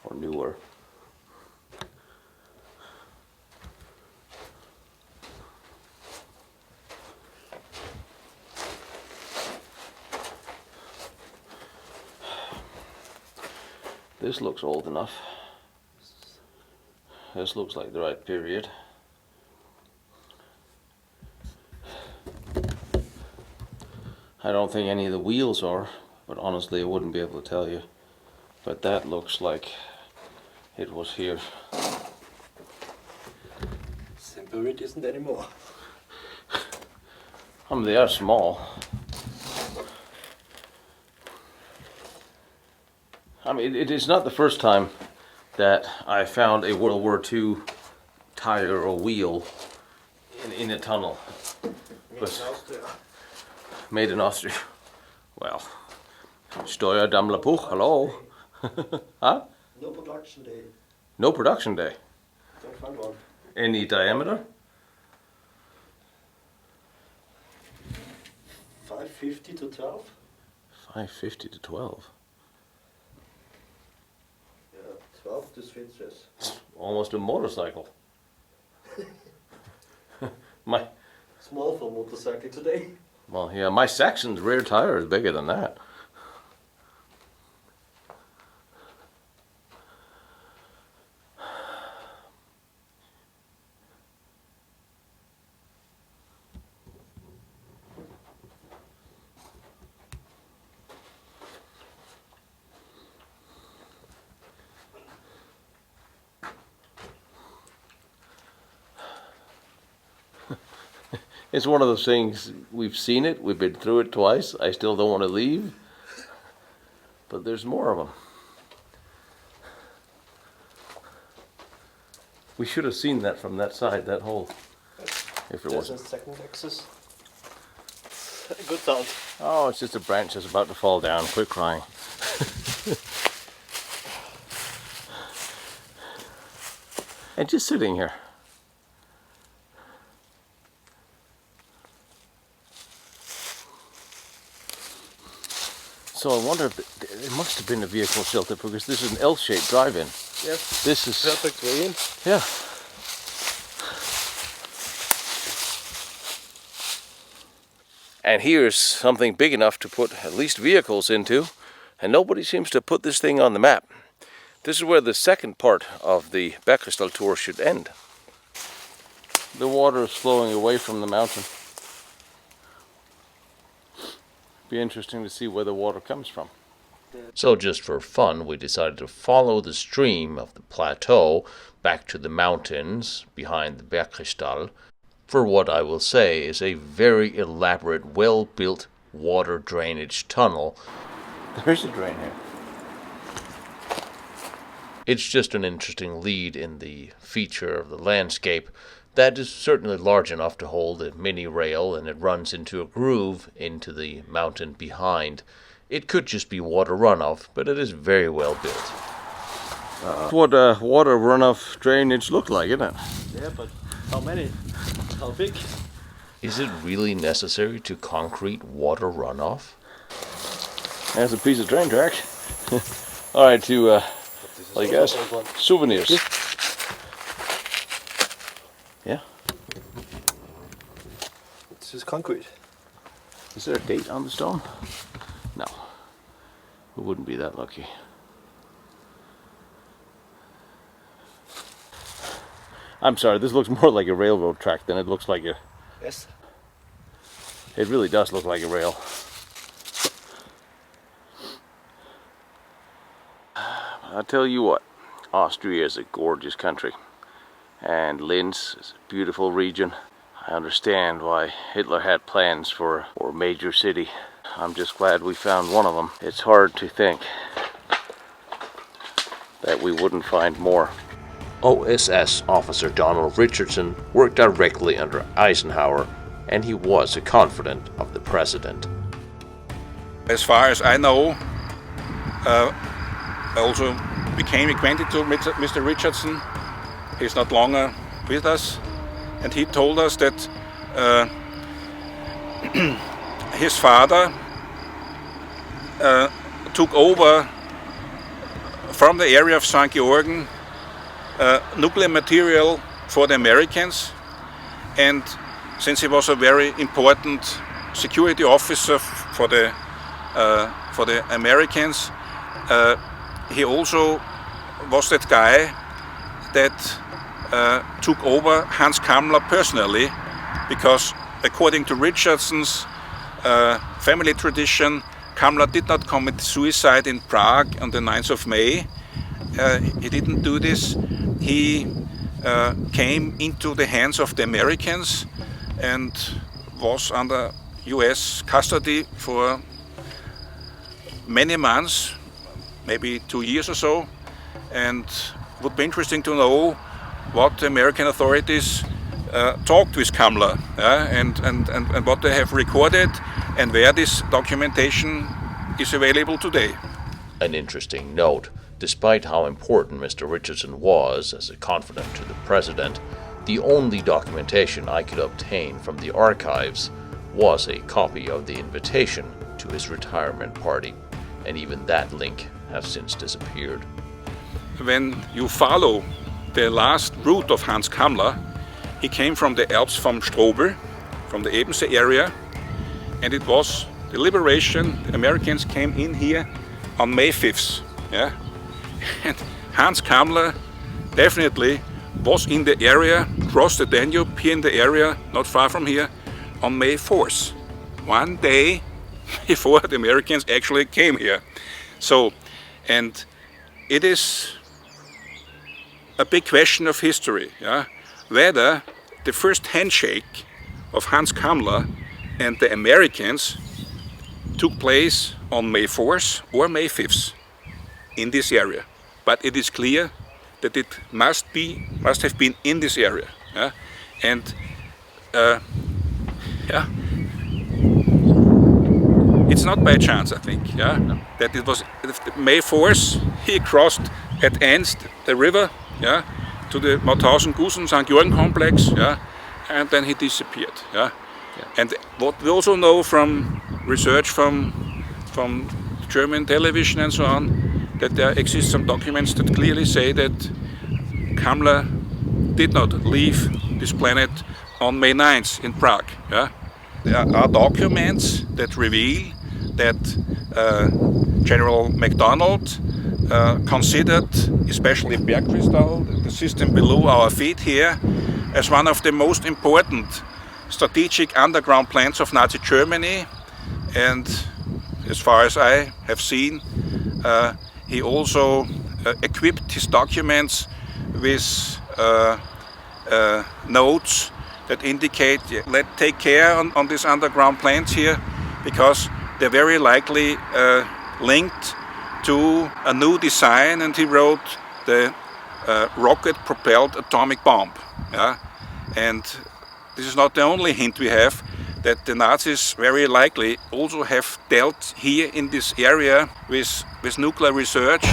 or newer. This looks old enough. This looks like the right period. I don't think any of the wheels are, but honestly I wouldn't be able to tell you. But that looks like it was here. Simple it isn't anymore. I mean, they are small. I mean, it is not the first time that I found a World War II tire or wheel in a tunnel. Made in Austria. Well, Steuer Dammler Puch, hello. Huh? No production day. No production day. Don't find one. Any diameter? 550 to 12? 550 to 12. Yeah, 12 this fits yes. It's almost a motorcycle. My, Small for motorcycle today. well, yeah, my Saxon's rear tire is bigger than that. It's one of those things, we've seen it, we've been through it twice, I still don't want to leave, but there's more of them. We should have seen that from that side, that hole, if it There's a wasn't. second axis. Good sound. Oh, it's just a branch that's about to fall down, quit crying. And just sitting here. So I wonder if it must have been a vehicle shelter because this is an L-shaped drive-in. Yes. This is Perfect way in. yeah. And here's something big enough to put at least vehicles into, and nobody seems to put this thing on the map. This is where the second part of the Bergkristall tour should end. The water is flowing away from the mountain. Be interesting to see where the water comes from. So just for fun, we decided to follow the stream of the plateau back to the mountains behind the Bergkristall for what I will say is a very elaborate, well-built water drainage tunnel. There's a drain here. It's just an interesting lead in the feature of the landscape That is certainly large enough to hold a mini rail, and it runs into a groove into the mountain behind. It could just be water runoff, but it is very well built. What water runoff drainage looked like, isn't it? Yeah, but how many? How big? Is it really necessary to concrete water runoff? There's a piece of train track. All right, to I guess souvenirs. Yeah. This is concrete. Is there a date on the stone? No. We wouldn't be that lucky. I'm sorry, this looks more like a railroad track than it looks like a... Yes. It really does look like a rail. I'll tell you what, Austria is a gorgeous country. And Linz is a beautiful region. I understand why Hitler had plans for a major city. I'm just glad we found one of them. It's hard to think that we wouldn't find more. OSS officer Donald Richardson worked directly under Eisenhower, and he was a confidant of the president. As far as I know, I also became acquainted to Mr. Richardson. He's not longer with us, and he told us that his father took over from the area of St. Georgen nuclear material for the Americans, and since he was a very important security officer for the Americans, he also was that guy that took over Hans Kammler personally, because according to Richardson's family tradition, Kammler did not commit suicide in Prague on the 9th of May. He didn't do this. He came into the hands of the Americans and was under US custody for many months, maybe 2 years or so, and it would be interesting to know what the American authorities talked with Kammler, and what they have recorded and where this documentation is available today. An interesting note. Despite how important Mr. Richardson was as a confidant to the president, the only documentation I could obtain from the archives was a copy of the invitation to his retirement party, and even that link has since disappeared. When you follow the last route of Hans Kammler, he came from the Alps, from Strobel, from the Ebensee area, and it was the liberation. The Americans came in here on May 5th. Yeah? And Hans Kammler definitely was in the area, crossed the Danube here in the area, not far from here, on May 4th, 1 day before the Americans actually came here. So, and it is a big question of history, yeah? Whether the first handshake of Hans Kammler and the Americans took place on May 4th or May 5th in this area. But it is clear that it must have been in this area, yeah? And yeah, it's not by chance, I think, yeah, that it was May 4th. He crossed at Enst the river, yeah, to the Mauthausen Gusen St. Georgen complex, yeah, and then he disappeared, yeah. And what we also know from research from German television and so on, that there exist some documents that clearly say that Kammler did not leave this planet on May 9th in Prague. Yeah? There are documents that reveal that General MacDonald considered, especially Bergkristall, the system below our feet here, as one of the most important strategic underground plans of Nazi Germany. And as far as I have seen, he also equipped his documents with notes that indicate, take care on these underground plans here, because they're very likely linked to a new design, and he wrote the rocket-propelled atomic bomb. Yeah? And this is not the only hint we have, that the Nazis very likely also have dealt here in this area with nuclear research.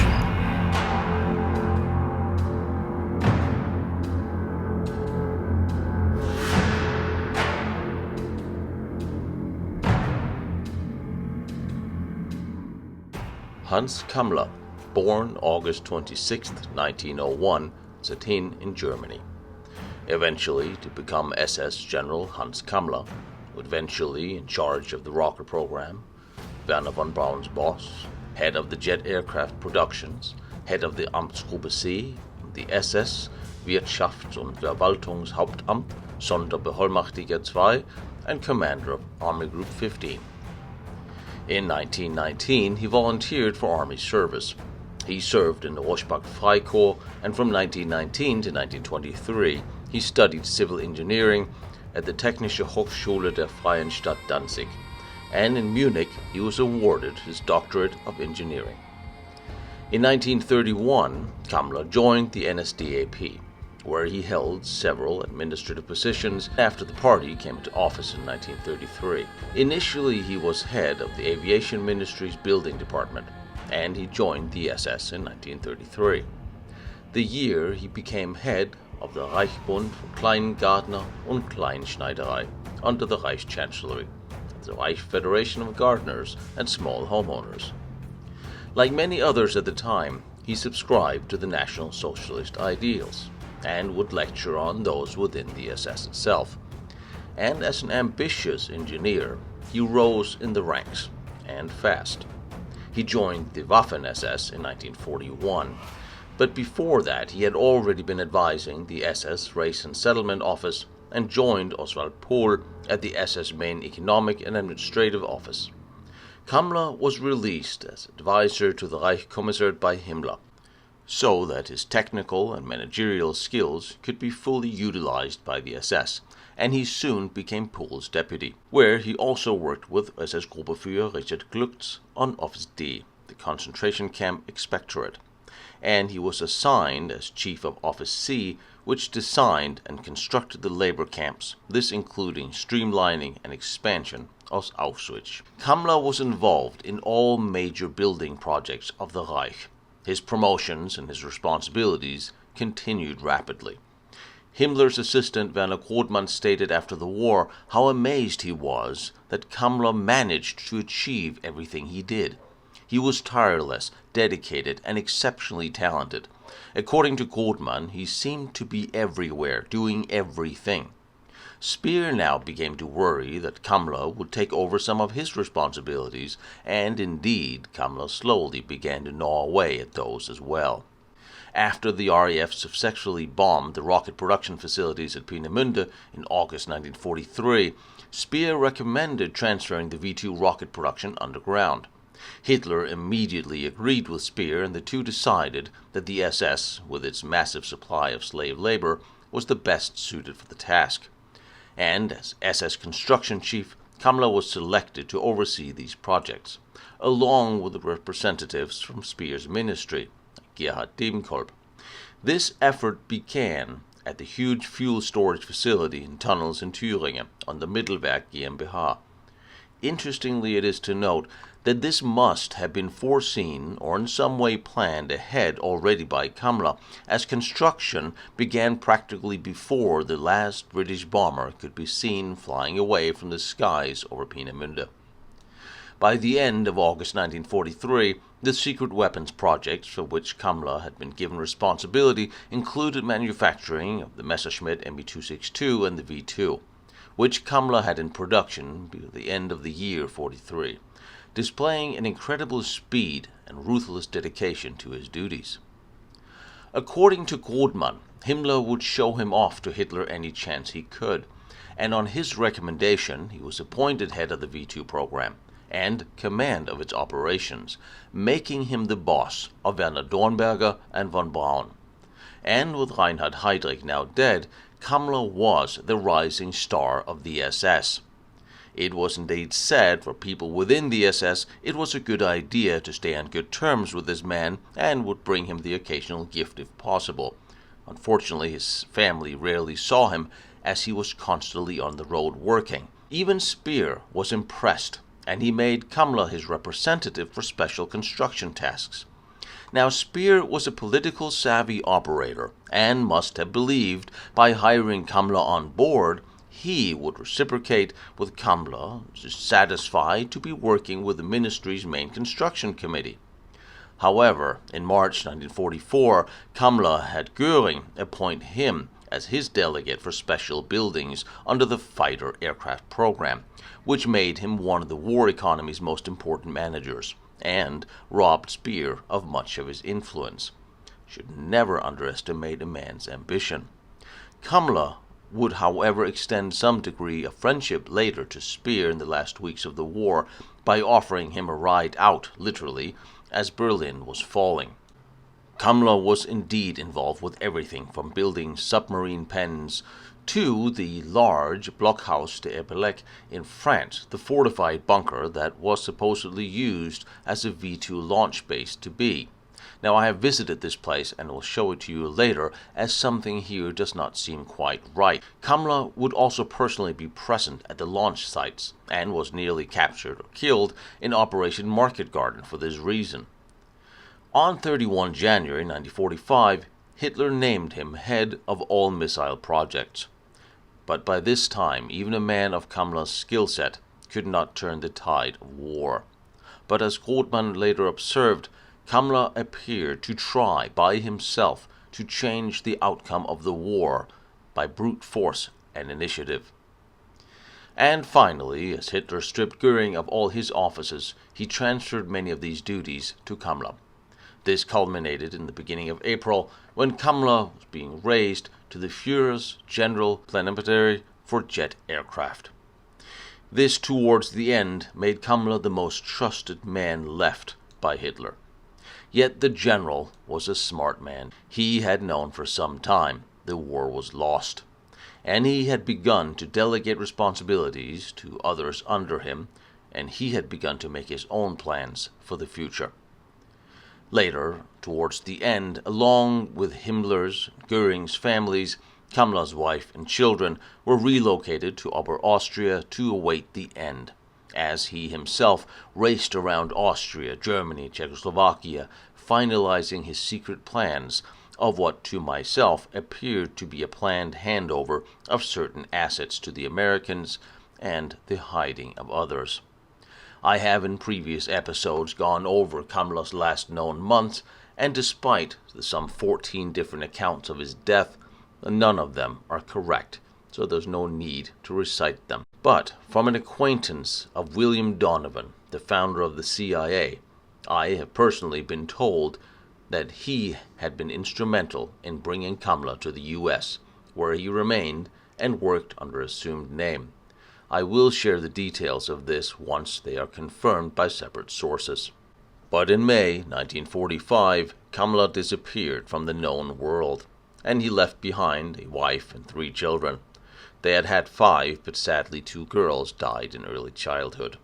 Hans Kammler, born August 26, 1901, Stettin in Germany. Eventually to become SS General Hans Kammler, eventually in charge of the rocket program, Werner von Braun's boss, head of the jet aircraft productions, head of the Amtsgruppe C, the SS, Wirtschafts- und Verwaltungshauptamt, Sonderbevollmächtiger II, and commander of Army Group 15. In 1919, he volunteered for Army service. He served in the Rosbach Freikorps, and from 1919 to 1923, he studied civil engineering at the Technische Hochschule der Freien Stadt Danzig, and in Munich he was awarded his doctorate of engineering. In 1931, Kammler joined the NSDAP, where he held several administrative positions after the party came into office in 1933. Initially, he was head of the Aviation Ministry's building department, and he joined the SS in 1933. The year he became head of the Reichsbund für Kleingärtner und Kleinschneiderei under the Reichschancellery, the Reich Federation of Gardeners and Small Homeowners. Like many others at the time, he subscribed to the National Socialist ideals and would lecture on those within the SS itself. And as an ambitious engineer, he rose in the ranks, and fast. He joined the Waffen-SS in 1941, but before that he had already been advising the SS Race and Settlement Office and joined Oswald Pohl at the SS Main Economic and Administrative Office. Kammler was released as advisor to the Reichskommissariat by Himmler, so that his technical and managerial skills could be fully utilized by the SS, and he soon became Pohl's deputy, where he also worked with SS Gruppeführer Richard Glücks on Office D, the concentration camp inspectorate, and he was assigned as chief of Office C, which designed and constructed the labor camps, this including streamlining and expansion of Auschwitz. Kammler was involved in all major building projects of the Reich. His promotions and his responsibilities continued rapidly. Himmler's assistant Werner Grodmann stated after the war how amazed he was that Kammler managed to achieve everything he did. He was tireless, dedicated, and exceptionally talented. According to Grodmann, he seemed to be everywhere, doing everything. Speer now began to worry that Kammler would take over some of his responsibilities, and indeed, Kammler slowly began to gnaw away at those as well. After the RAF successfully bombed the rocket production facilities at Peenemünde in August 1943, Speer recommended transferring the V-2 rocket production underground. Hitler immediately agreed with Speer, and the two decided that the SS, with its massive supply of slave labor, was the best suited for the task. And as SS construction chief, Kammler was selected to oversee these projects, along with the representatives from Speer's ministry, Gerhard Debenkolb. This effort began at the huge fuel storage facility in tunnels in Thüringen on the Mittelwerk GmbH. Interestingly, it is to note that this must have been foreseen or in some way planned ahead already by Kammler, as construction began practically before the last British bomber could be seen flying away from the skies over Peenemünde. By the end of August 1943, the secret weapons projects for which Kammler had been given responsibility included manufacturing of the Messerschmitt Me-262 and the V-2, which Kammler had in production by the end of the year 43. Displaying an incredible speed and ruthless dedication to his duties. According to Grodmann, Himmler would show him off to Hitler any chance he could, and on his recommendation he was appointed head of the V-2 program and command of its operations, making him the boss of Werner Dornberger and von Braun. And with Reinhard Heydrich now dead, Kammler was the rising star of the SS. It was indeed said for people within the SS it was a good idea to stay on good terms with this man and would bring him the occasional gift if possible. Unfortunately, his family rarely saw him, as he was constantly on the road working. Even Speer was impressed, and he made Kammler his representative for special construction tasks. Now, Speer was a political savvy operator and must have believed by hiring Kammler on board, he would reciprocate with Kammler, satisfied to be working with the ministry's main construction committee. However, in March 1944, Kammler had Göring appoint him as his delegate for special buildings under the fighter aircraft program, which made him one of the war economy's most important managers, and robbed Speer of much of his influence. Should never underestimate a man's ambition. Kammler would, however, extend some degree of friendship later to Speer in the last weeks of the war by offering him a ride out, literally, as Berlin was falling. Kammler was indeed involved with everything from building submarine pens to the large Blockhaus de Epelec in France, the fortified bunker that was supposedly used as a V-2 launch base to be. Now, I have visited this place and will show it to you later, as something here does not seem quite right. Kammler would also personally be present at the launch sites and was nearly captured or killed in Operation Market Garden for this reason. On 31 January 1945, Hitler named him head of all missile projects. But by this time, even a man of Kammler's skill set could not turn the tide of war. But as Struckmann later observed, Kammler appeared to try by himself to change the outcome of the war by brute force and initiative. And finally, as Hitler stripped Göring of all his offices, he transferred many of these duties to Kammler. This culminated in the beginning of April, when Kammler was being raised to the Führer's General Plenipotentiary for jet aircraft. This, towards the end, made Kammler the most trusted man left by Hitler. Yet the general was a smart man. He had known for some time the war was lost, and he had begun to delegate responsibilities to others under him, and he had begun to make his own plans for the future. Later, towards the end, along with Himmler's and Göring's families, Kammler's wife and children were relocated to Upper Austria to await the end, as he himself raced around Austria, Germany, Czechoslovakia, finalizing his secret plans of what to myself appeared to be a planned handover of certain assets to the Americans and the hiding of others. I have in previous episodes gone over Kammler's last known months, and despite the some 14 different accounts of his death, none of them are correct, so there's no need to recite them. But from an acquaintance of William Donovan, the founder of the CIA, I have personally been told that he had been instrumental in bringing Kammler to the U.S., where he remained and worked under assumed name. I will share the details of this once they are confirmed by separate sources. But in May 1945, Kammler disappeared from the known world, and he left behind a wife and 3 children. They had had 5, but sadly 2 girls died in early childhood.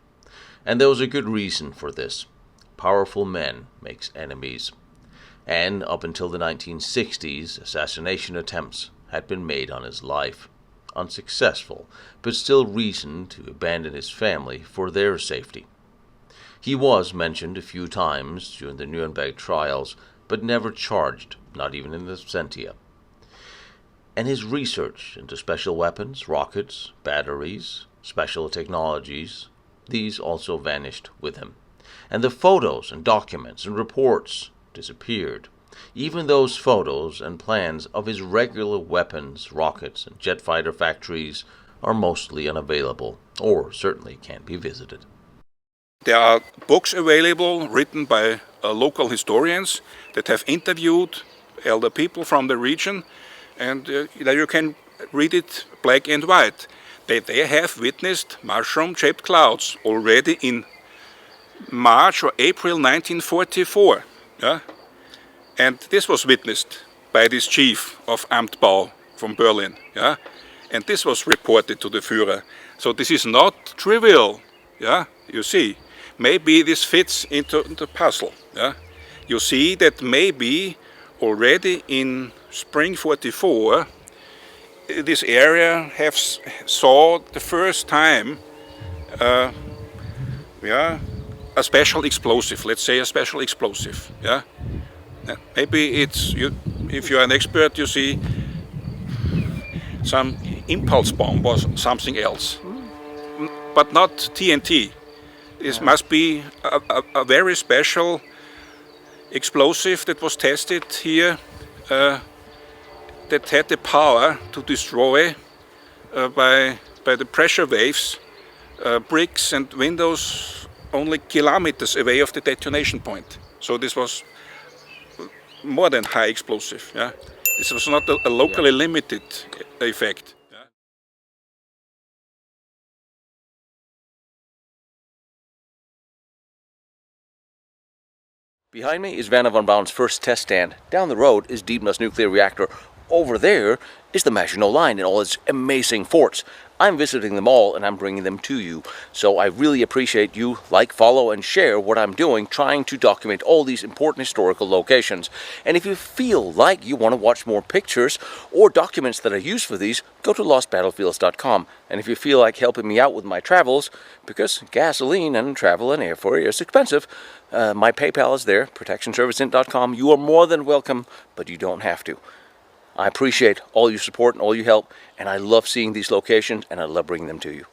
And there was a good reason for this. Powerful men makes enemies. And up until the 1960s, assassination attempts had been made on his life. Unsuccessful, but still reason to abandon his family for their safety. He was mentioned a few times during the Nuremberg trials, but never charged, not even in absentia. And his research into special weapons, rockets, batteries, special technologies, these also vanished with him. And the photos and documents and reports disappeared. Even those photos and plans of his regular weapons, rockets, and jet fighter factories are mostly unavailable, or certainly can't be visited. There are books available written by local historians that have interviewed elder people from the region, and there you can read it black and white. They have witnessed mushroom-shaped clouds already in March or April 1944. Yeah? And this was witnessed by this chief of Amtbau from Berlin. Yeah? And this was reported to the Führer. So this is not trivial. Yeah? You see, maybe this fits into the puzzle. Yeah? You see that maybe already in spring 44, this area saw the first time a special explosive, let's say a special explosive. Yeah, maybe it's if you're an expert, you see some impulse bomb or something else, but not TNT. This must be a very special explosive that was tested here, that had the power to destroy by the pressure waves bricks and windows only kilometers away of the detonation point. So this was more than high explosive. Yeah, this was not a locally limited effect. Behind me is Vanna von Braun's first test stand. Down the road is Diebner's nuclear reactor. Over there is the Maginot Line and all its amazing forts. I'm visiting them all and I'm bringing them to you. So I really appreciate you like, follow, and share what I'm doing, trying to document all these important historical locations. And if you feel like you want to watch more pictures or documents that I use for these, go to lostbattlefields.com. And if you feel like helping me out with my travels, because gasoline and travel and airfare is expensive, my PayPal is there, protectionserviceint.com. You are more than welcome, but you don't have to. I appreciate all your support and all your help, and I love seeing these locations, and I love bringing them to you.